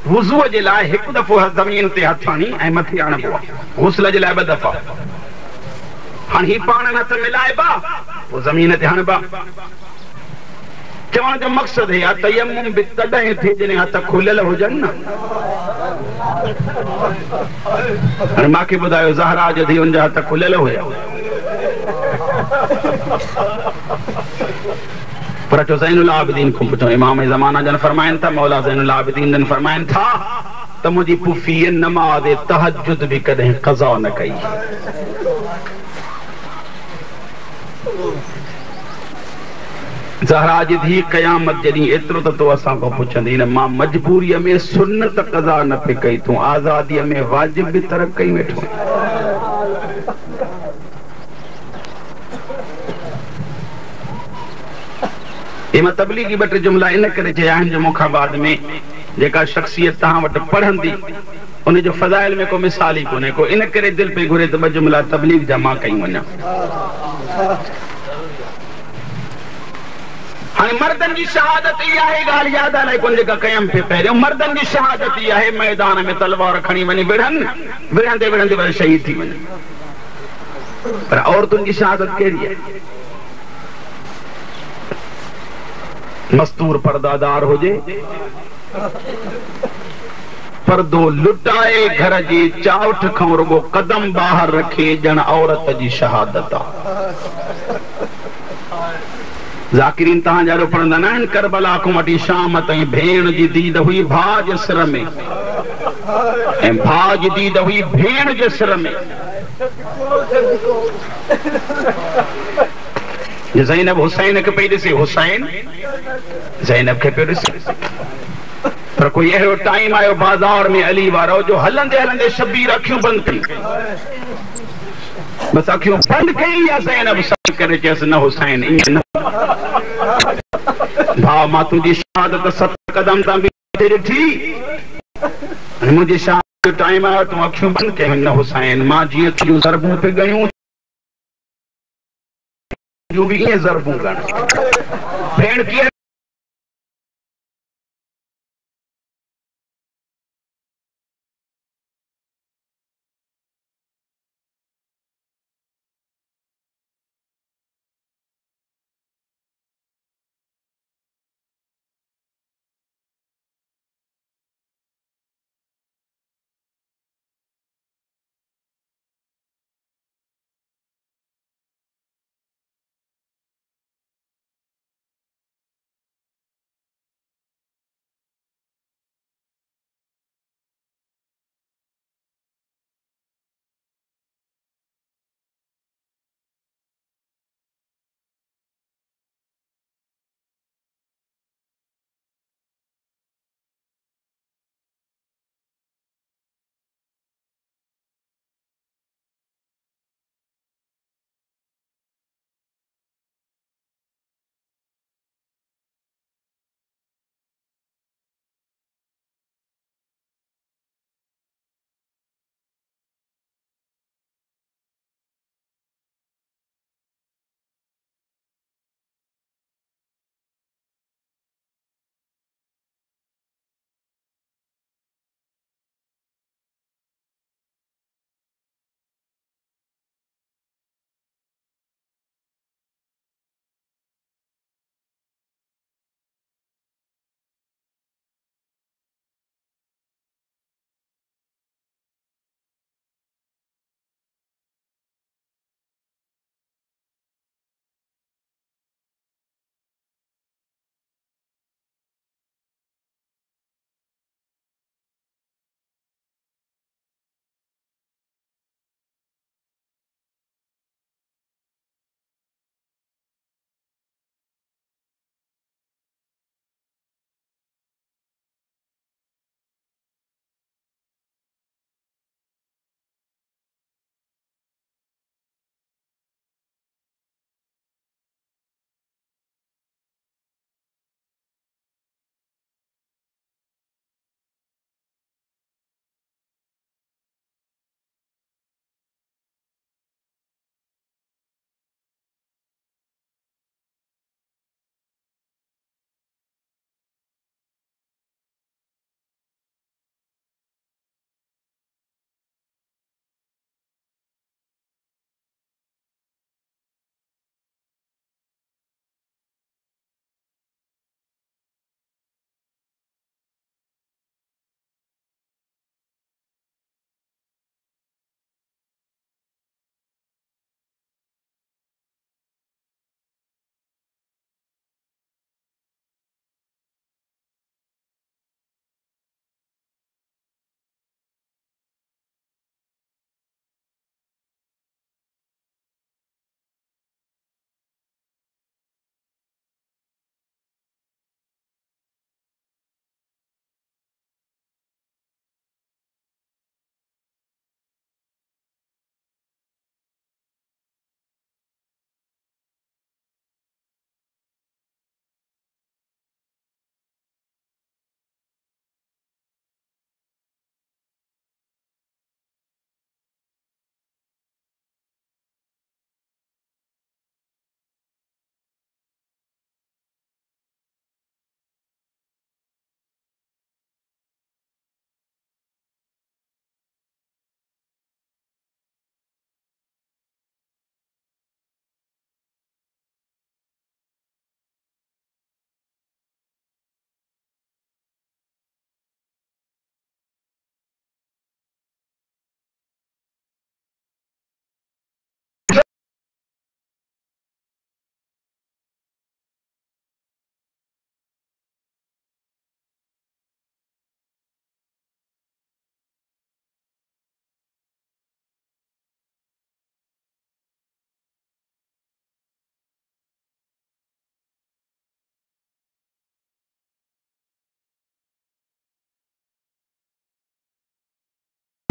वुज़ूअ जे लाइ हिकु दफ़ो ज़मीन ते हथ हणी ऐं मथे आणबो आहे, गुस्ल जे लाइ 2 दफ़ा। हाणे ही पाण हथ मिलाइबा पोइ ज़मीन ते हणबा। चवण जो मक़सदु हे आहे तयम्मुम बि तॾहिं थिए जॾहिं हथ खुलियल हुजनि न। हाणे मूंखे ॿुधायो ज़हरा जो धीअ उनजा हथ खुलियल हुया, पर अचो ज़ैनुल आबिदीन खां पुछो, इमाम ज़माना जन फरमाइनि था, मौला ज़ैनुल आबिदीन जन फरमाइनि था त मुंहिंजी पुफीअ नमाज़ तहज्जुद बि कॾहिं क़ज़ा न कई। ज़हरा जी धीअ क़यामत जॾहिं एतिरो त तो असां खां पुछंदी न, मां मजबूरीअ में सुन्नत क़ज़ा न पे कई, तूं आज़ादीअ में वाजिब बि तरक कई वेठो। मां तबलीगी 2 टे जुमिला इन करे चया आहिनि जो मूंखां बाद में जेका शख़्सियत तव्हां वटि पढ़ंदी उनजो फज़ाइल में को मिसाल ई कोन्हे को, इन करे दिलि पई घुरे त 2 जुमिला तबलीग जा मां कयूं वञा। हाणे मर्दनि जी शहादत इहा आहे, ॻाल्हि यादि आहे कोन जेका कयमि पिए पहिरियों, मर्दनि जी शहादत इहा आहे मैदान में तलवार खणी वञी विढ़ंदे विढ़ंदे वरी शहीद थी वञे। पर औरतुनि जी शहादत कहिड़ी आहे? मस्तूर पर्दादार हुजे, पर्दो लुटाए घर जी चावठ खां रुगो कदम ॿाहिरि रखे, ॼण औरत जी शहादत आहे। ज़ाकिरीन तव्हांजा जो पढ़ंदा न आहिनि, करबला खां वठी शाम ताईं भेण जी दीद हुई भाउ जे सिर में, ऐं भाउ जी दीद हुई भेण जे सिर में। ज़ैनब हुसैन खे पई ॾिसे, हुसैन ज़ैनब खे पियो ॾिसे। पर कोई अहिड़ो टाइम आयो बाज़ार में अली वारो जो हलंदे हलंदे शबीर अखियूं बंदि कई, बस अखियूं बंदि कई या ज़ैनब सॾु करे चयसि न हुसैन ईअं न, भाउ मां तुंहिंजी शहादत 7 कदम तां बि ॾिठी, मुंहिंजी शहादत जो टाइम आयो तूं अखियूं बंदि कयूं। न हुसैन मां जीअं तुंहिंजूं ज़रबूं पे गयूं तूं बि ईअं ज़रबूं करण। भेण कीअं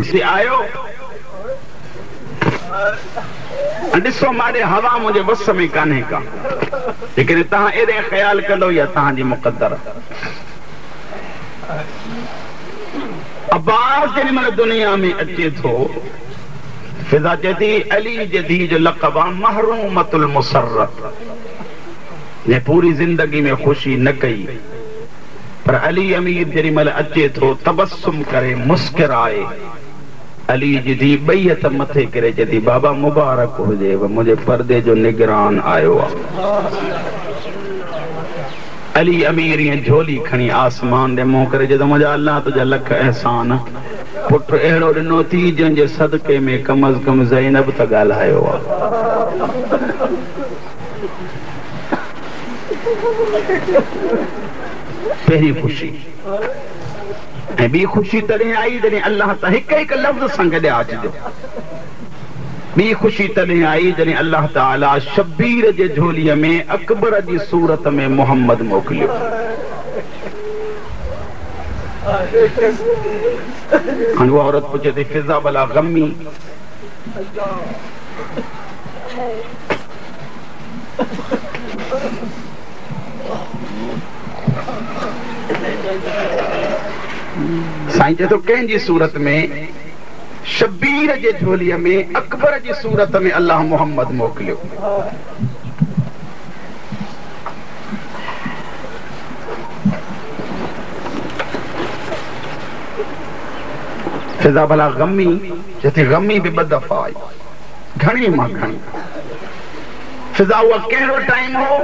मुझसे आयो ॾिसो मारे हवा मुझे बस में कान्हे का, लेकिन तहां एॾे ख्याल कंदो या तहांजी मुक़द्दर। अब्बास जेॾी महिल दुनिया में अचे थो, फिज़ा चए थी अली जे धी जो लक़ब आहे महरूमतुल मुसर्रत, ने पूरी जिंदगी में खुशी न कई, पर अली अमीर जेॾी महिल अचे थो तबस्सुम करे मुस्कुराए अली जी धी ॿई हथ मथे करे चए थी बाबा मुबारक हुजे, मुंहिंजे पर्दे जो निगरान आयो आहे। अली अमीर ईअं झोली खणी आसमान ॾे मुंहुं करे चए थो मुंहिंजा अल्लाह तुंहिंजा लख एहसान, पुट अहिड़ो ॾिनो थी जंहिंजे सदके में कम अज़ कम ज़ैनब त ॻाल्हायो आहे। पहिरीं ख़ुशी ऐं ॿी ख़ुशी तॾहिं आई जॾहिं अल्लाह तां हिक हिक लफ़्ज़ सां गॾिया अचिजो। ॿी ख़ुशी तॾहिं आई जॾहिं अल्लाह ताला शबीर जे झोलीअ में अकबर जी सूरत में मोहम्मद मोकिलियो। हाणे उहा औरत पुछे थी फिज़ा भला ग़मी साईं चए थो कंहिंजी सूरत में, शबीर जे झोलीअ में अकबर जी सूरत में अल्लाह मोहम्मद मोकिलियो। फिज़ा भला ग़मी, चए थी ग़मी बि ॿ दफ़ा आई, घणी मां घणी। फिज़ा उहा कहिड़ो टाइम हो?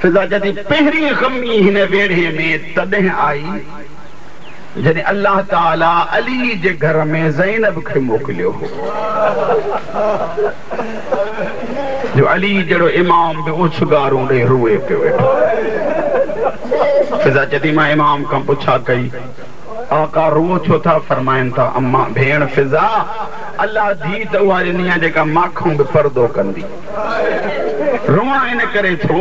फिज़ा चए थी पहिरीं ग़मी हिन वेढ़े में तॾहिं आई जॾहिं अल्लाह ताला अली जे घर में ज़ैनब खे मोकिलियो हो, जो अली जहिड़ो इमाम बि उछगारूं ॾे रुए पियो वेठो। फिज़ा चए थी मां इमाम खां पुछा कई आका रुओ छो था? फरमाइनि था अम्मा भेण फिज़ा अल्लाह धी त उहा ॾिनी आहे जेका माखों बि पर्दो कंदी, रुआ इन करे थो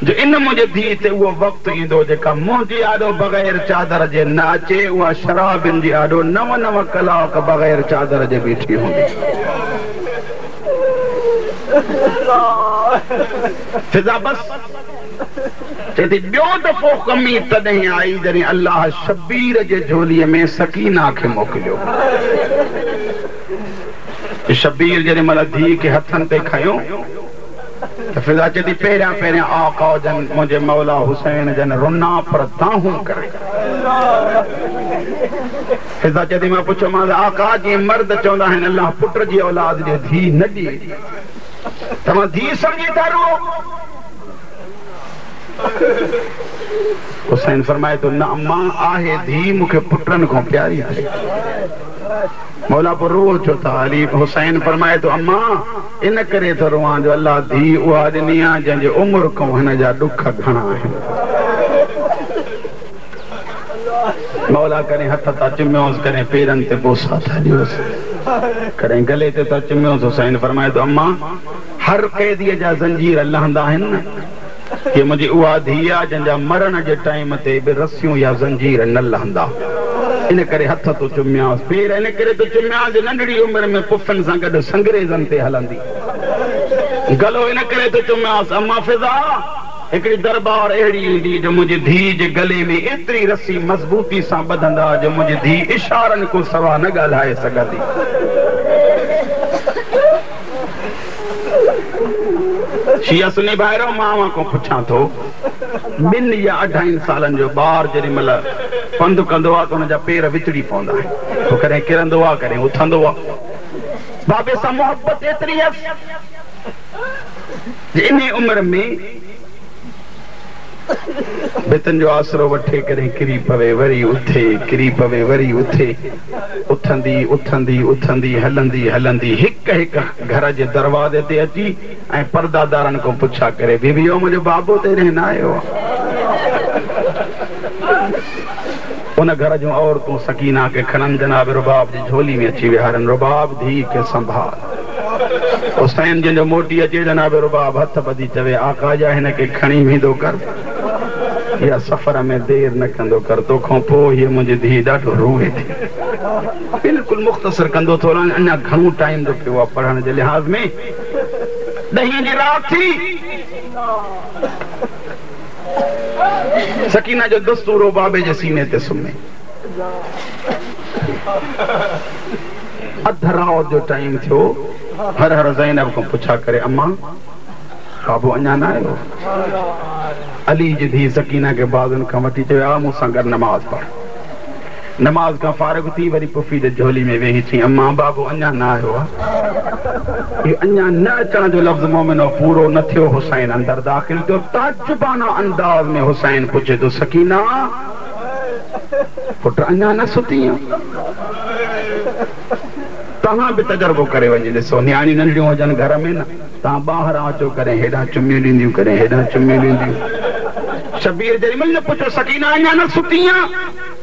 जो इन मुंहिंजे धी ते उहो वक़्तु ईंदो जेका मुंहिंजी आॾो बग़ैर चादर जे न अचे, उहा शराबिन जी आॾो 9 कलाक बग़ैर चादर जे बीठी हूंदी। फिज़ा बस चए थी ॿियो दफ़ो ग़मी तॾहिं आई जॾहिं अल्लाह शबीर जे झोलीअ में सकीना खे मोकिलियो। शबीर जॾहिं महिल धी खे हथनि ते खयो त फिज़ा चए थी पहिरियां पहिरियां आका जन मुंहिंजे मौला हुसैन जन रुना पर ताहूं करे। फिज़ा चए थी मां पुछो मां आका जीअं मर्द चवंदा आहिनि अल्लाह पुट जी औलाद ॾे धी न ॾिए, तव्हां धी सम्झी था रुओ? हुसैन फरमाए थो न अम्मा आहे धी मूंखे पुटनि खां प्यारी आहे। मौला पोइ रुओ छो था? अली हुसैन फरमाए थो अम्मा इन करे थो रुआं जो अल्लाह धी उहा ॾिनी आहे जंहिंजे उमिरि खां हिन जा ॾुख घणा आहिनि। मौला कॾहिं हथ था चिमियोसि, कॾहिं पेरनि ते बोसा था ॾियोसि, कॾहिं गले ते था चिमियोसि। हुसैन फरमाए थो अम्मा हर क़ैदीअ जा ज़ंजीर लहंदा आहिनि न, कि मुंहिंजी उहा धी आहे जंहिंजा मरण जे टाइम ते बि रसियूं या ज़ंजीर न लहंदा, इन करे हथ तो चुमियांसि, पेर इन करे तो चुमियांसि नंढड़ी उमिरि में पुफनि सां गॾु संग्रेज़नि ते हलंदी, गलो इन करे तो चुमियांसि अम्मा फिज़ा हिकिड़ी दरबार अहिड़ी ईंदी जो मुंहिंजी धी जे गले में एतिरी रसी मज़बूती सां ॿधंदा जो मुंहिंजी धी इशारनि को सवा न ॻाल्हाए सघंदी। शिया सुन्नी भाइरो मां को पुछां थो 2 या 2.5 सालनि जो ॿार जेॾी महिल पंधु कंदो आहे त हुनजा पेर विचड़ी पवंदा आहिनि, पोइ कॾहिं किरंदो आहे कॾहिं उथंदो आहे। बाबे सां मोहबत एतिरी आहे इन उमिरि में भितनि जो आसरो वठे, कॾहिं किरी पवे वरी उथे, किरी पवे वरी उथे, उथंदी उथंदी उथंदी हलंदी हलंदी हिक हिक घर जे दरवाज़े ते अची ऐं पर्दादारनि खां पुछा करे बीबी मुंहिंजो बाबो त हेॾे न आयो आहे। उन घर जूं औरतूं सकीना खे खणनि जनाब रुबाब जी झोली में अची विहारनि, रुबाब धी खे संभाल। हुसैन जंहिंजो मोटी अचे जनाब रुबाब हथ ॿधी चवे आका जा हिन खे खणी वेंदो कर। या सफ़र में देर न कंदो कर तोखां पोइ हीअ मुंहिंजी धीउ ॾाढो रोए थी बिल्कुलु मुख़्तसर कंदो थो वञा अञा घणो टाइम थो पियो आहे पढ़ण जे लिहाज़ में 10 जी राति थी सकीना जो दस्तूर हो बाबे जे सीने ते सुम्हे अध रात जो टाइम थियो हर हर ज़ैनब को पुछा करे अम्मा बाबू अञा न आयो अली जी धी सकीना के बाद उनखां वठी चयो मूंसां गॾु नमाज़ पढ़ नमाज का फारिग थी वरी पुफी जे झोली में वेही थी अम्मा बाबू अञा न आयो आहे अञा न अचण जो लफ़्ज़ मोमिनो पूरो न थियो हुसैन अंदर दाख़िल थियो ताजुबाना अंदाज में हुसैन पुछे थो सकीना पुट अञा न सुती तव्हां बि तजर्बो करे वञी ॾिसो न्याणियूं नंढियूं हुजनि घर में न तव्हां ॿाहिरां अचो करे हेॾां चुमियूं ॾींदियूं करे हेॾां चुमियूं ॾींदियूं शबीर जेॾीमहिल न पुछो सकीना अञा न सुती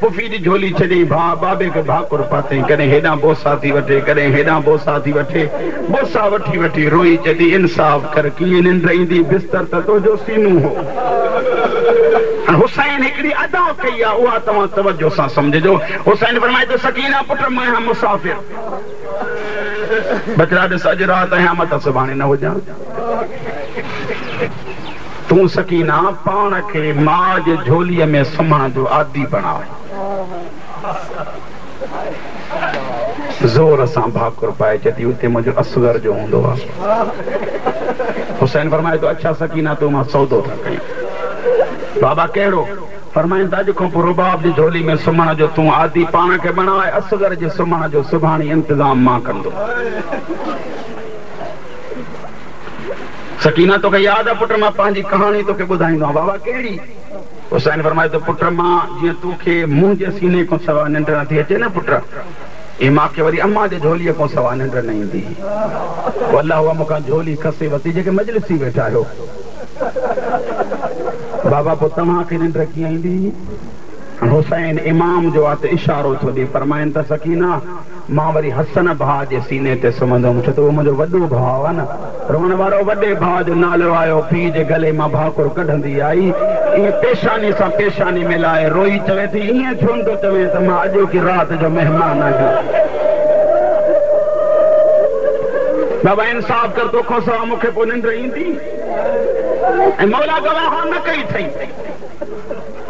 पुफी जी झोली छॾी बाबे खे भाकुर पातई कॾहिं हेॾां बोसा थी वठे कॾहिं हेॾां बोसा थी वठे बोसा वठी वठी रोई चॾी इंसाफ़ कर कीअं निंड ईंदी बिस्तर त तुंहिंजो सीनू हो हुसैन हिकिड़ी अदा कई आहे उहा तव्हां तवजो सां सम्झजो हुसैन फरमाए थो सकीना पुट मां आहियां मुसाफ़िर बचड़ा ॾिस अॼु राति आहियां मत सुभाणे न हुजां तूं सकीना पाण खे मां जे झोलीअ में सुम्हण जो आदी बणा ज़ोर सां भाकुर पाए चती उते मुंहिंजो असगर जो हूंदो आहे हुसैन फरमाए थो अच्छा सकीना तूं मां सौदो था कयूं बाबा कहिड़ो फरमाइनि था अॼु खां पोइ रुबाब जी झोली में सुम्हण जो तूं आदी पाण खे बणाए असगर जे सुम्हण जो सुभाणे इंतज़ाम मां कंदो सकीना तोखे यादि आहे पुट मां पंहिंजी कहाणी तोखे ॿुधाईंदो आहियां बाबा कहिड़ी हुसैन फरमाए थो पुट मां जीअं तोखे मुंहिंजे सीने खां सवाइ निंड नथी अचे न पुट ऐं मूंखे वरी अम्मा जे झोलीअ खां सवाइ निंड न ईंदी अलाह उहा मूंखां झोली खसे वरिती जेके मजलिसी वेठा आहियो बाबा पोइ तव्हांखे निंड कीअं ईंदी हुसैन इमाम जो आहे त इशारो थो ॾे फरमाइनि त सकीना मां वरी हसन भाउ जे सीने ते सुम्हंदुमि छो त उहो मुंहिंजो वॾो भाउ आहे न रोअण वारो वॾे भाउ जो नालो आयो पीउ जे गले मां भाकुर कढंदी आई ईअं पेशानी सां पेशानी मिलाए रोई चवे थी ईअं छो थो चवे त मां अॼु की राति जो महिमान आहियां बाबा इंसाफ़ कर तोखां सवाइ मूंखे पोइ निंड ईंदी ऐं मौला गवाह न कई अथई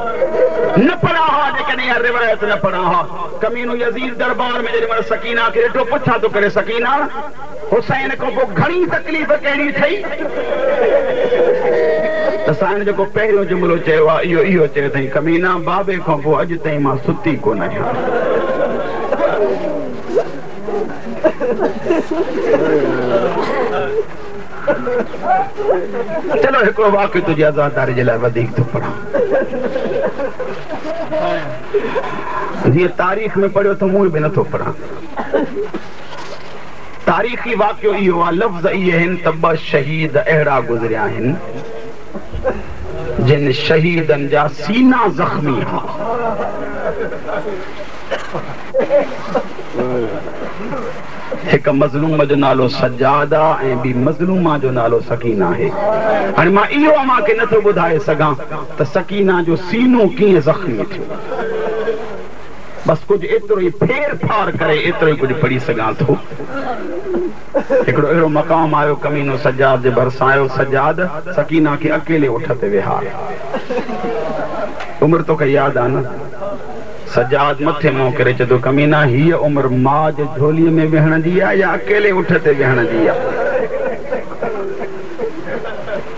न पढ़ा हा जेकॾहिं इहा रिवायत न पढ़ा हा कमीनो यज़ीद दरबार में जेॾी महिल सकीना खे ॾिठो पुछा थो करे सकीना हुसैन खां पोइ घणी तकलीफ़ कहिड़ी ठही असां जेको पहिरियों जुमिलो चयो आहे इहो चयो अथई कमीना बाबे खां पोइ अॼु ताईं मां सुती कोन आहियां चलो हिकिड़ो वाक़ियो तुंहिंजी आज़ादारी जे लाइ वधीक थो पढ़ां जीअं तारीख़ में पढ़ियो त मूं बि नथो पढ़ां तारीख़ी वाक़ियो इहो आहे लफ़्ज़ इहे आहिनि त 2 शहीद अहिड़ा गुज़रिया आहिनि जिन शहीदनि जा सीना ज़ख़्मी हुआ हिकु मज़लूम जो नालो सजाद आहे ऐं ॿी मज़लूमा जो नालो सकीना आहे हाणे मां इहो मूंखे नथो ॿुधाए सघां त सकीना जो सीनो कीअं ज़ख़्मी थियो बसि कुझु एतिरो ई फेर फार करे एतिरो ई कुझु पढ़ी सघां थो हिकिड़ो अहिड़ो मक़ाम आयो कमीनो सजाद जे भरिसां आयो सजाद सकीना खे अकेले उठ ते विहार उमिरि तोखे यादि आहे न सजाद मथे मुंहुं करे चए थो कमीना हीअ उमिरि मां जे झोलीअ में वेहण जी आहे या अकेले उठ ते वेहण जी आहे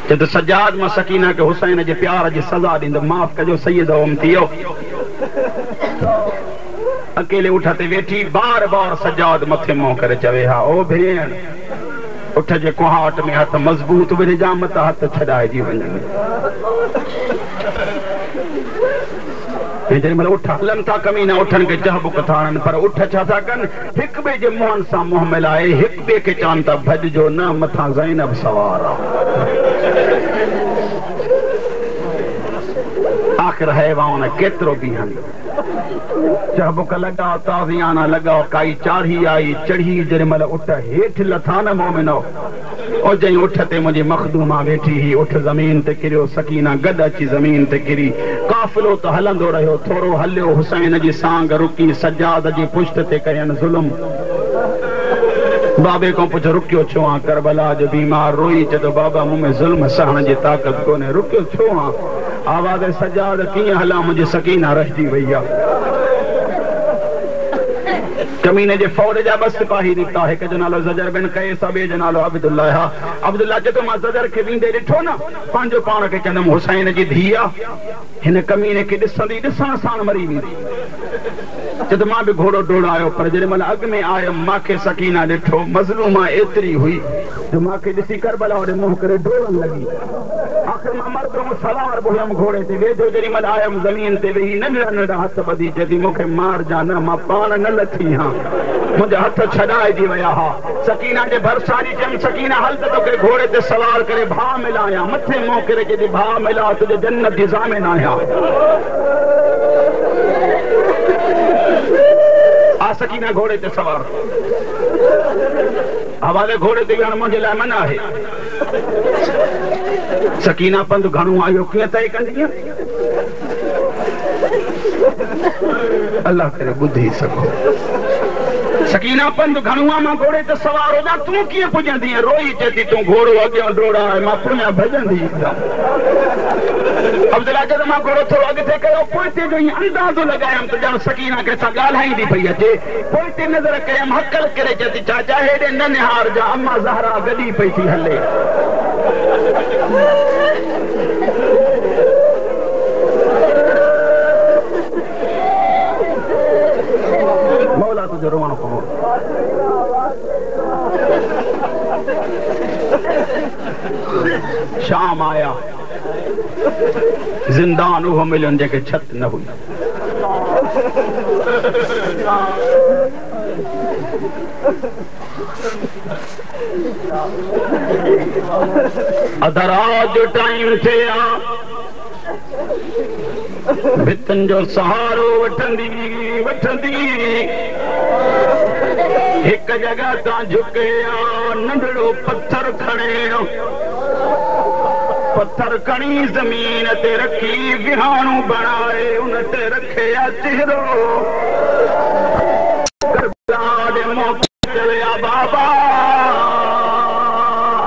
चए थो सजाद मां सकीना खे हुसैन जे प्यार जी सज़ा ॾींदो माफ़ कजो सैयद ओम थियो अकेले उठ ते वेठी बार बार सजाद मथे मुंहुं करे चवे हा ओ भेण उठ जे कुहाट में हथ मज़बूत विझ मत हथ छॾाइजी वञनि जेॾीमहिल उठ हलनि था कमीना उठनि खे चहबुक था हणनि पर उठ छा था कनि हिक ॿिए जे मुंहनि सां मुंहुं मिलाए हिक ॿिए खे चवनि था भॼिजो न मथां ज़ैनब सवार आहे आखिर हैवान केतिरो बीहन चबुक लॻाओ ताज़ियाना लॻाओ काई चाढ़ी आई चढ़ी जेॾीमहिल उठ हेठि लथा न मोमिनो ओ जई उठ ते मुंहिंजी मखदूमा वेठी ही उठ ज़मीन ते किरियो सकीना गॾु अची ज़मीन ते किरी काफ़िलो त हलंदो रहियो थोरो हलियो हुसैन जी सांग रुकी सजाद जी पुश्त ते कयनि ज़ुल्म बाबे को पुछ रुकियो छो आ करबला जो बीमार रोई चतो बाबा मुंहिंजे ज़ुल्म सहण जी ताक़त कोन्हे रुकियो छो आ आवाज़ सजाद कीअं हलां मुंहिंजी सकीना रहिजी वई आहे कमीने जे फौज जा बस सिपाही निकिता हिकु जो नालो ज़जर बिन कैस ॿिए जो नालो अब्दुल्ला अब्दुल्ला चए थो मां ज़जर खे वेंदे ॾिठो न पंहिंजो पाण खे चवंदुमि हुसैन जी धीउ आहे हिन कमीने खे ॾिसंदी ॾिसण सां मरी वेंदी चए थो मां बि घोड़ो डोड़ायो पर जेॾीमहिल अॻु में आयुमि मूंखे सकीना ॾिठो मज़लूमा एतिरी हुई जो मूंखे ॾिसी करबला ओॾे मुंहुं करे डोड़ण लॻी आख़िर मां मर्द सवार बि हुयमि घोड़े ते वेझो जेॾीमहिल आयुमि ज़मीन ते वेही नंढड़ा नंढड़ा हथ ॿधी चई मूंखे मार जा न मां पाण न लथी हा मुंहिंजा हथ छॾाइजी विया हा सकीना जे भरिसां जी चयमि सकीना हल त तोखे घोड़े ते सवार करे भाउ मिलाया मथे मुंहुं करे चई भाउ मिला तुंहिंजे जन्नत जी ज़ामिन आहियां आ सकीना घोड़े ते सवार हवाले घोड़े ते विहण मुंहिंजे लाइ मना आहे सकीना पंधु घणो आयो कीअं तय कंदी अल्लाह करे ॿुधी सघो सकीना पंधु घणो मां घोड़े ते सवार होजा तूं कीअं पुॼंदी रोई चए तूं घोड़ो अॻियां डोड़ाए मां पुञा भॼंदी अब्दुल्ला चए मां घोड़ो थोरो अॻिते कयो पोइ जो ईअं अंदाज़ो लॻायमि त ॼण सकीना खे सां ॻाल्हाईंदी पई अचे पोइ नज़र कयमि हकल करे चए थी चाचा हेॾे न निहार जा अम्मा ज़हरा गॾी पई थी हले मौला तुझे रोअणो पवो शाम आया जिंदान उहो मिलियुनि जेके छत न हुई अधरात जो टाइम थे भितन जो सहारो वठंदी एक जगह ता झुके नंढड़ो पत्थर खणी जमीन ते रखी विहाणो बनाए उन ते रखे चेहरो बाबा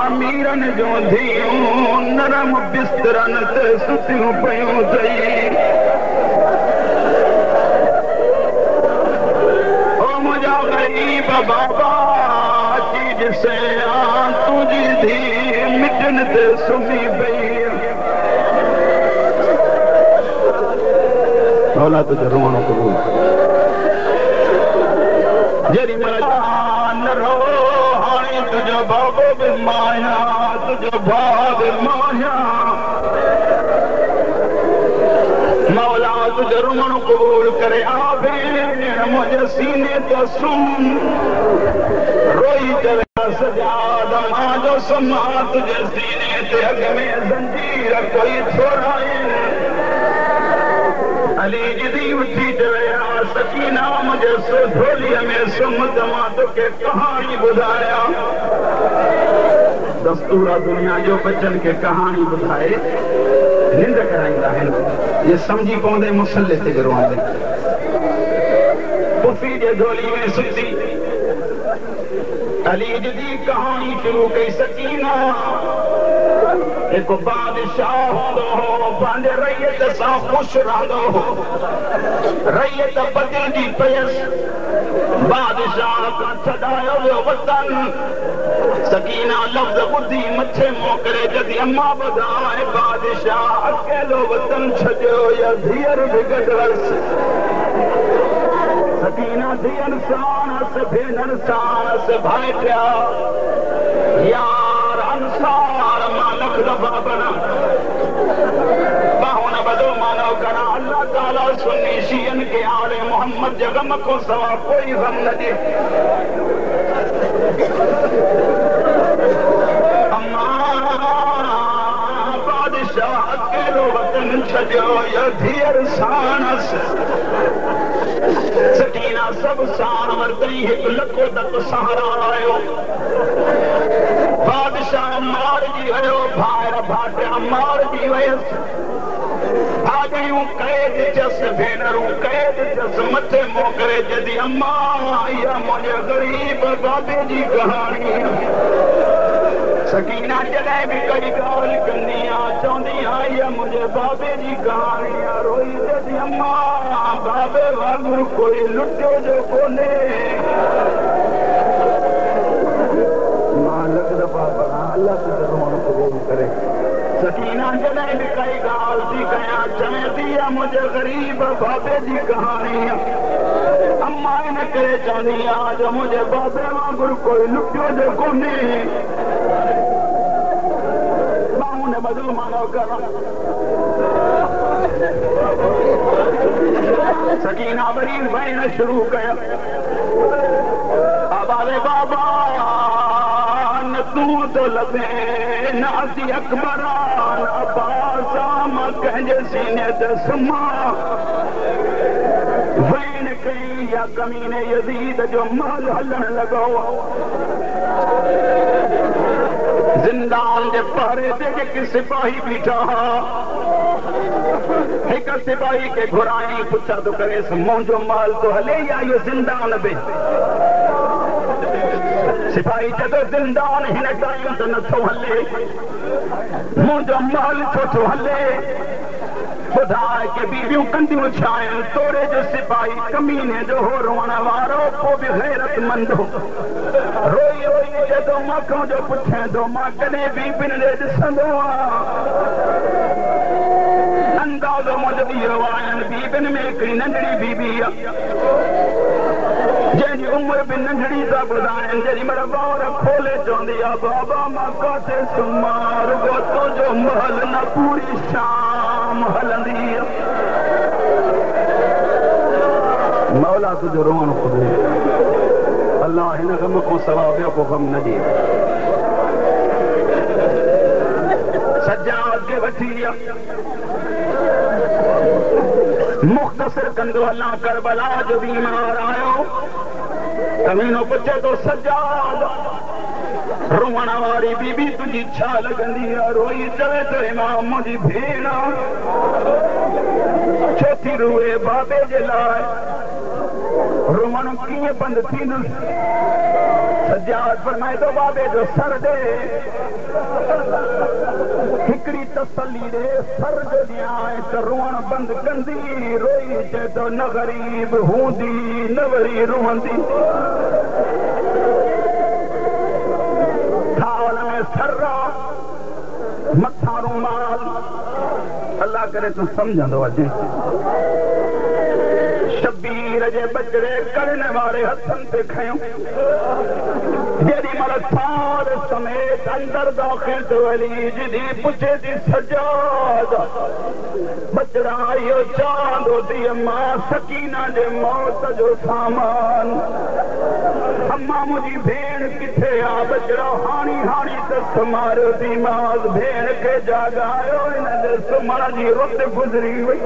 अमीरन जो धियूं नरम बिस्तरन ते सुतियूं पयूं थई ओ मुंहिंजा ग़रीब बाबा चीज से तुझी धी मिटन ते सुम्ही पई भला तुझे रोअणो कबूल जेरी मरान रो हाणे तुझो बाबो बि माया तुझो भाउ बि माया मौला तुझो रोअणो कबूल करे आ भेण मुंहिंजे सीने ते सुम रोई चवे सजाद मां जो समा तुझे सीने ते अॻ में ज़ंजीर कोई छोड़ाए अली जी उठी चवे सकीना मुझे ढोलीअ में सुम त मां तोखे कहाणी ॿुधाया दस्तूर दुनिया जो बचन खे कहाणी ॿुधाए निंड कराईंदा आहिनि ये समझी पवंदे मुसले ते गिरवांदे पुफी जे ढोली में सुती अली जी कहानी शुरू कई सकीना एक बादशाह हूंदो हो पंहिंजे रैयत सां ख़ुशि रहंदो हो रैयत बदिलजी पयसि बादशाह खां छॾायो वियो वतन सकीना लफ़्ज़ ॿुधी मथे मुंहुं करे जॾहिं अम्मा ॿुधाए बादशाह अकेलो वतन छॾियो या धीअर बि गॾु हुअसि सकीना धीअनि सां भेननि सां भाइटिया यार अंसार मां लख दफ़ा बना बाहुन बदो मानो करा अल्लाह ताला सुन्नी शियन के आले मोहम्मद जे गम को सवा कोई गम न दे अम्मा बादशाह अकेलो वतन छॾियो या धीर सानस सकीना सब सार वरतई एक लको तक सहारा आयो बादशाह मार जी वयो भार भाट मार जी वयस भाॼियूं कैद जस भेनरूं कैद जस मथे मोकिले जॾहिं अम्मा इहा मुंहिंजे ग़रीब बाबे जी कहाणी सकीना जॾहिं बि कई ॻाल्हि कंदी आहियां चवंदी आहियां इहा मुंहिंजे बाबे जी कहाणी आहे रोई जॾहिं अम्मा बाबे वांगुरु कोई लुटियो जो कोन्हे मां लख दफ़ा पढ़ां अलाह तुंहिंजो क़बूल करे सकीना जॾहिं बि काई ॻाल्हि थी कयां चवे थी आहे मुंहिंजे ग़रीब बाबे जी कहाणी अम्मा इन करे चवंदी आहे जो मुंहिंजे बाबे वांगुरु कोई लुटियो जो कोन्हे मां हुन बदिल मानो करां सकीना वरी वेण शुरू कयो आवाज़ बाबा तू तो लबे नासी अकबरान अब्बासा मां कंहिंजे सीने ते सुमा वैन कई या कमीने यज़ीद जो महल हलण लॻो ज़िंदान जे पहरे ते जेके सिपाही बीठा हिक सिपाही खे घुराई पुछा थो करे मुंहिंजो महल तो हले या इहो ज़िंदान बि सिपाही चए ज़िंदान हिन टाइम ते नथो हले मुंहिंजो महल छो थो हले ॿुधाए के बीबियूं कंदियूं छा आहिनि तोड़े जो सिपाही कमीने जो हो रोअण वारो पोइ बि गैरतमंद हो रोई रोई चए थो मां जो पुछे थो मां कॾहिं बीबियुनि ॾे ॾिसंदो आहियां अंदाज़ो मुंहिंजो इहो आहिनि बीबियुनि में हिकिड़ी नंढड़ी बीबी आहे जंहिंजी उमिरि बि नंढड़ी था ॿुधाइनि जेॾी महिल ॿार खोले चवंदी आहे बाबा मां काथे सुम्हां रुॻो तुंहिंजो महल न पूरी शाम हलंदी मौला तुंहिंजो रोअण क़बूल अलाह हिन गम खां सवाइ ॿियो को गम न ॾिए सजाद खे वठी मुख़्तसिर कंदो अलाह करबला जो बीमार आयो कमीनो पुछे तो सजाद रोअण वारी बीबी तुंहिंजी छा लॻंदी आहे रोई चवे तो इमाम मुंहिंजी भेण छो थी रोए बाबे जे लाइ रोअण कीअं बंदि थींदुसि सजाद फरमाए थो बाबे जो सर ॾे हिकिड़ी तसली ॾे सर जो ॾियां त रोअण बंदि कंदी रोई चए थो न ग़रीब हूंदी न वरी रोहंदी थाल में सर मथां रुमाल अल्लाह करे तूं सम्झंदो अचे शबीर जे बचड़े करण वारे हथनि ते खयूं जेॾी महिल थाल समेत अंदर दाख़िल थियो अली जी पुछे थी सजाद बचड़ा इहो चांदो थी अम्मा सकीना जे मौत जो सामान अम्मा मुंहिंजी भेण किथे आहे बचड़ा हाणी हाणी त सुम्हारियो थी मां भेण खे जाॻायो हिन जे सुम्हण जी रुत गुज़री वई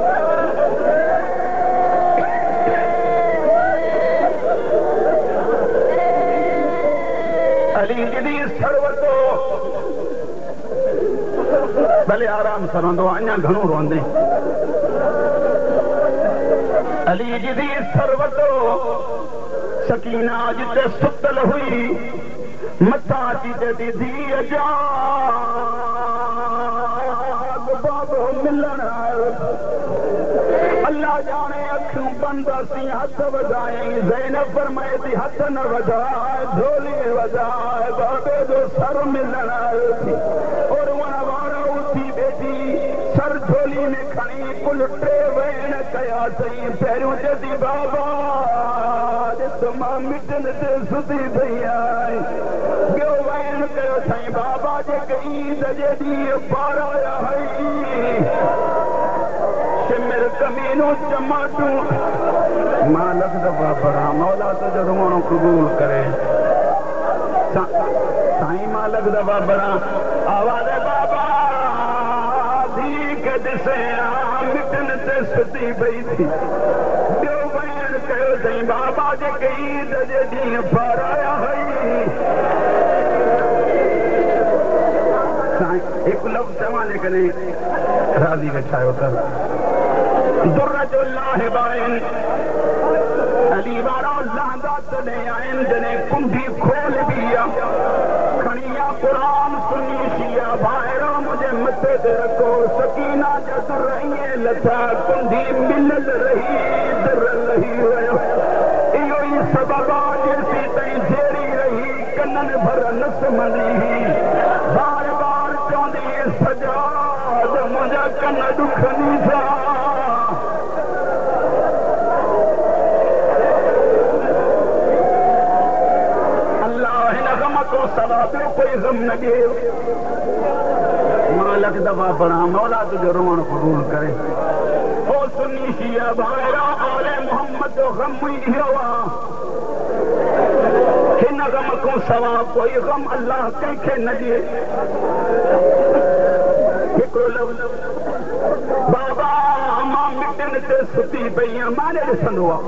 अली जी सर वरितो भले आराम सां रहंदो अञा घणो रोंदे अली जी सर वरितो सकीना जिते सुतल हुई मथां अची चए धीअ जा बाबो मिलण अल्लाह जाने अखियूं बंद असीं हथ वधाई ज़ैनब फरमाए थी हथ न वधाए ढोली वधाए बाबे जो सर मिलण आयो थी और वण वारा उथी बेटी सर झोली में खणी कुल टे वेण कया सही पहिरियों चए बाबा ॾिस मां मिटन ते सुधी पई आहीं ॿियो वेण कयो साईं बाबा जेके ईद जे ॾींहुं पाराया हई सिमर कमीनो चमाटू मां लख दफ़ा पढ़ा मौला तुंहिंजो रोअणो क़बूल करे साईं मां लख दफ़ा पढ़ा आवाज़ बाबा धी के ॾिसे मिटन ते सुती पई थी ॿियो बयान कयो साईं बाबा जेके ईद जे ॾींहुं पाराया हुई साईं हिकु लफ़्ज़ चवां जेकॾहिं राज़ी वेठा आहियो त दुर्रज लाहिबाइन अली वारा लहंदा तॾहिं आहिनि जॾहिं कुंडी खोल बि आहे खणी आ क़ुरान सुनी शिया ॿाहिरो मुंहिंजे मथे ते रखो सकीना जा दुर ईअं लथा कुंडी मिलल रही दर लही वियो इहो ई सबबु आहे जेसीं ताईं जेरी रही कननि भर न सुम्हंदी बार बार चवंदी सजाद मुंहिंजा कन ॾुखनि था ॿियो कोई गम न ॾिए मां लख दफ़ा पढ़ा मौला तुंहिंजो रोअण क़बूल करे ओ सुन्नी शिया भाइरा आले मोहम्मद जो गम ई इहो आहे हिन गम खां सवाइ कोई गम अलाह कंहिंखे न ॾिए हिकिड़ो लफ़्ज़ बाबा मां मिटनि ते सुती पई आहियां माने ॾिसंदो आहे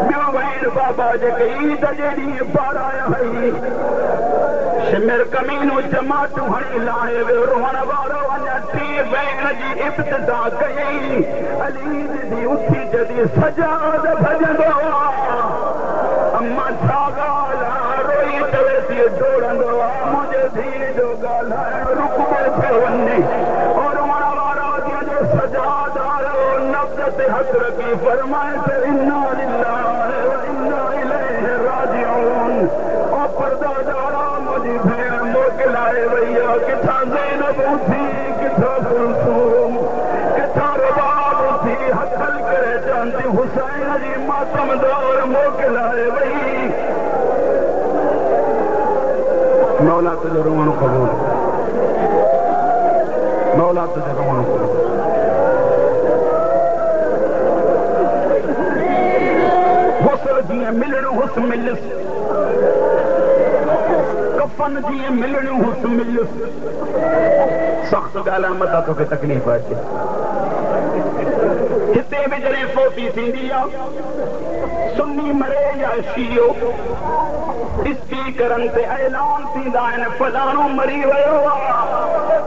ॿियो वैन बाबा जेके ईद जे ॾींहुं पाराया हुई शिमिर कमीनो जमातूं हणी लाहे वियो रोहण वारो अञा टी भेण जी इब्तिदा कयई अली दीदी उथी जॾहिं सजाद भॼंदो अम्मा छा ॻाल्हि रोई चवे थी डोड़ंदो मुंहिंजे धीउ जो ॻाल्हाइण रुकबो पियो वञे और रोहण वारो जो सजाद आयो नफ़्ज़ ते हथ रखी फरमाए त इन्ना लिल्लाहि व इन्ना इलैहि राजिऊन ओ परदादारा मुंहिंजी भेण मोकिलाए वई आहे किथां ज़ैनब उथी किथां कुलसूम किथां रबाब उथी हथल करे चवंदी हुसैन जी मातमदार मोकिलाए वई मौला तुंहिंजो रोअण क़बूल मौला तुंहिंजो रोअण क़बूल हुस्न जीअं मिलणो हुस्न मिलस कफन जीअं मिलणियूं हुस्न मिलस सख़्त ॻाल्हि मथां तोखे तकलीफ़ अचे हिते बि जॾहिं फोटी थींदी आहे सुन्नी मरे या शियो स्पीकरनि ते ऐलान थींदा आहिनि फलाणो मरी वियो आहे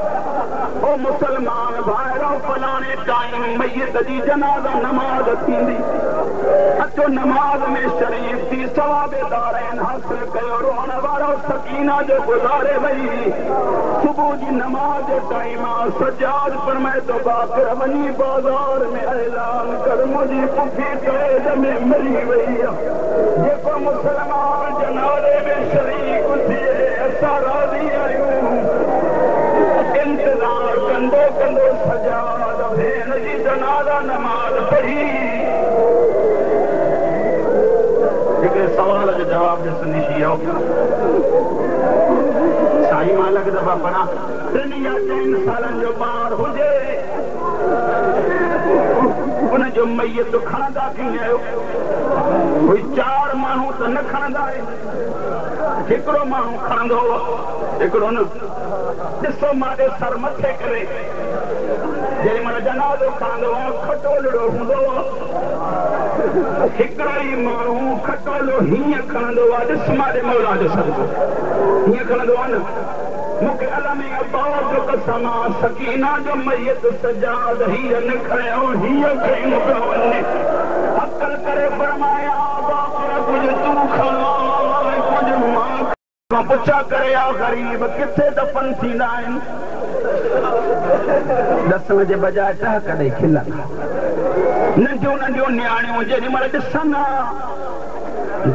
ओ मुसलमान भाइरो फलाणे टाइम मैयत जी जनाज़ा नमाज़ थींदी अचो नमाज़ में शरीफ़ थी सवाबेदार हासिल कयो रोहण वारो सकीना जो गुज़ारे वई सुबुह जी नमाज़ जो टाइम आहे सजाद फरमाए तो बाक़र वञी बाज़ार में ऐलान कर मुंहिंजी पुफी कैद में मरी वई आहे जेको मुसलमान जनाज़े में शरीक थिए असां राज़ी आहियूं इंतज़ार कंदो कंदो सजाद भेण जी जनाज़ा नमाज़ पढ़ी हिकिड़े सवाल जो जवाब ॾिसंदी शियो साईं मां लॻ दफ़ा पढ़ा 3 या 4 सालनि जो ॿार हुजे उनजो मैयत खणंदा कीअं आहियो कोई 4 माण्हू त न खणंदा हिकिड़ो माण्हू खणंदो हिकिड़ो न ॾिसो मां सर मथे करे जेॾी महिल जनाज़ो खणंदो आहे खटोलड़ो हूंदो हिकिड़ो ई माण्हू खटोलो हीअं खणंदो आहे ॾिस मां मौला जो सर हीअं खणंदो आहे न मूंखे अलमी अब्बास जो कसम आहे सकीना जो मैयत सजाद हीअं न खयो हीअं खयूं पियो वञे अकल करे फरमाया कुझु तूं खा कुझु मां खां पुछा करे आ ग़रीब किथे दफ़न थींदा आहिनि ॾसण जे बजाए टहक ॾेई खिलनि नंढियूं नंढियूं नियाणियूं जेॾी महिल ॾिसनि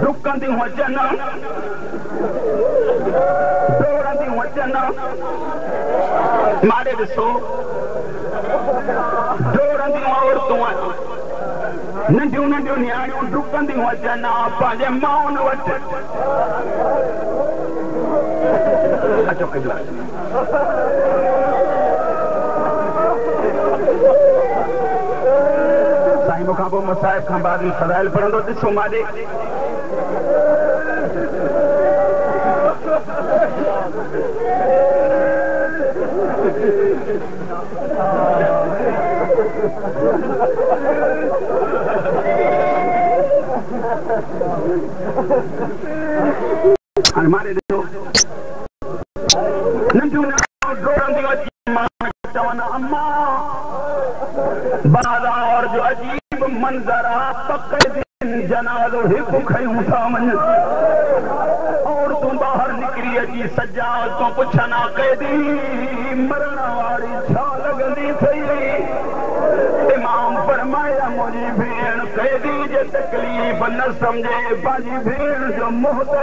डुकंदियूं अचनि दौड़ंदियूं अचनि मारे ॾिसो दौड़ंदियूं औरतूं नंढियूं नंढियूं नियाणियूं डुकंदियूं अचनि पंहिंजे माउनि वटि अचो किबला साईं मूंखां पोइ मसाइब खां बाद में सदाइल पढ़ंदो ॾिसो माॾे हमारे देखो नंदू ना डोरंदी अम्मा चवना अम्मा बादा और जो अजीब मंजर आ पक्के दिन जनाज़ो हिकु खयूं था मन और तू बाहर निकरी अची सज्जाद तो पुछना कैदी मरण वाली छा लगंदी थई इमाम फरमाया मुझी भेण कैदी जे तकलीफ न समझे पंहिंजी भेण जो मुंह त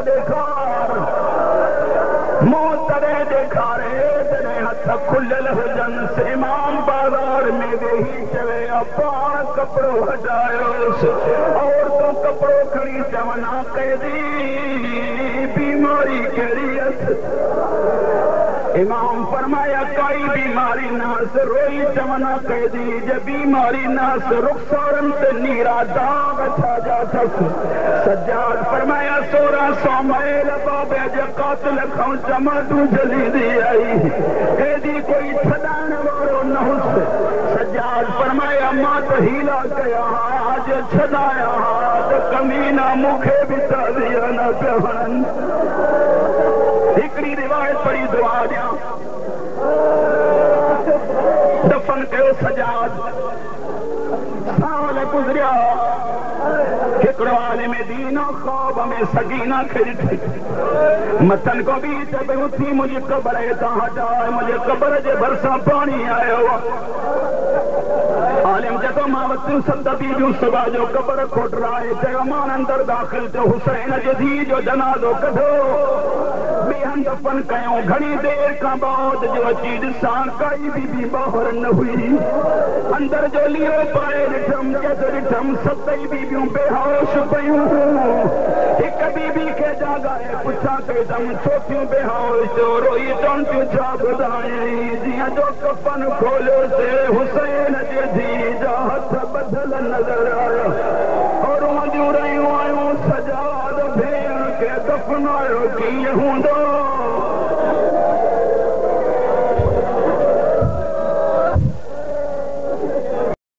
ॾेखारे जॾहिं हथ खुलियल हुजनि से इमाम बाज़ार में वेही चवे पाण कपिड़ो हटायोसि और तूं कपिड़ो खणी चवना कैदी बीमारी कहिड़ी अथि इमाम फरमाया काई बीमारी नास रोई चवना कैदी जे बीमारी नास रुखसारन ते नीरा दाग छा जा थस सज्जाद फरमाया 1600 मैल बाबे जे कातिल खां चमाटू जलींदी आई कैदी कोई छॾाइण वारो न हुस सज्जाद फरमाया मां त हीला कया आज छॾाया त कमीना मूंखे बि ताज़िया न पिया वणनि हिकिड़ी रिवायत पढ़ी दुआ ॾियां दफन कयो सजाद साल गुज़रिया हिकिड़ो आलिम दीन ख्वाब में सगीना खे ॾिठी मथन को बि चवे उथी मुंहिंजी क़बर हितां हटाए मुंहिंजे क़बर जे भरिसां पाणी आयो आलिम चयो मां वरितियूं 7 बीबियूं सुबह जो क़बर खोटराए चयो मां अंदरि दाख़िल थियो हुसैन जे धीउ जो जनाज़ो कढो ॿियनि दफ़न कयूं घणी देर खां बाद जो अची ॾिसां काई बीबी ॿाहिर न हुई अंदरि जो लीरो पाए ॾिठमि जद ॾिठमि 7 बीबियूं बेहोश पयूं हिक बीबी खे जाॻाए पुछां कईदमि छो थियूं बेहोश रोई चवनि थियूं छा ॿुधायई जीअं जो कफन खोलियोसीं हुसैन जे धीउ जा हथ ॿधल नज़र आया और रोंदियूं रहियूं आहियूं सजाद भेण खे दफ़नायो कीअं हूंदो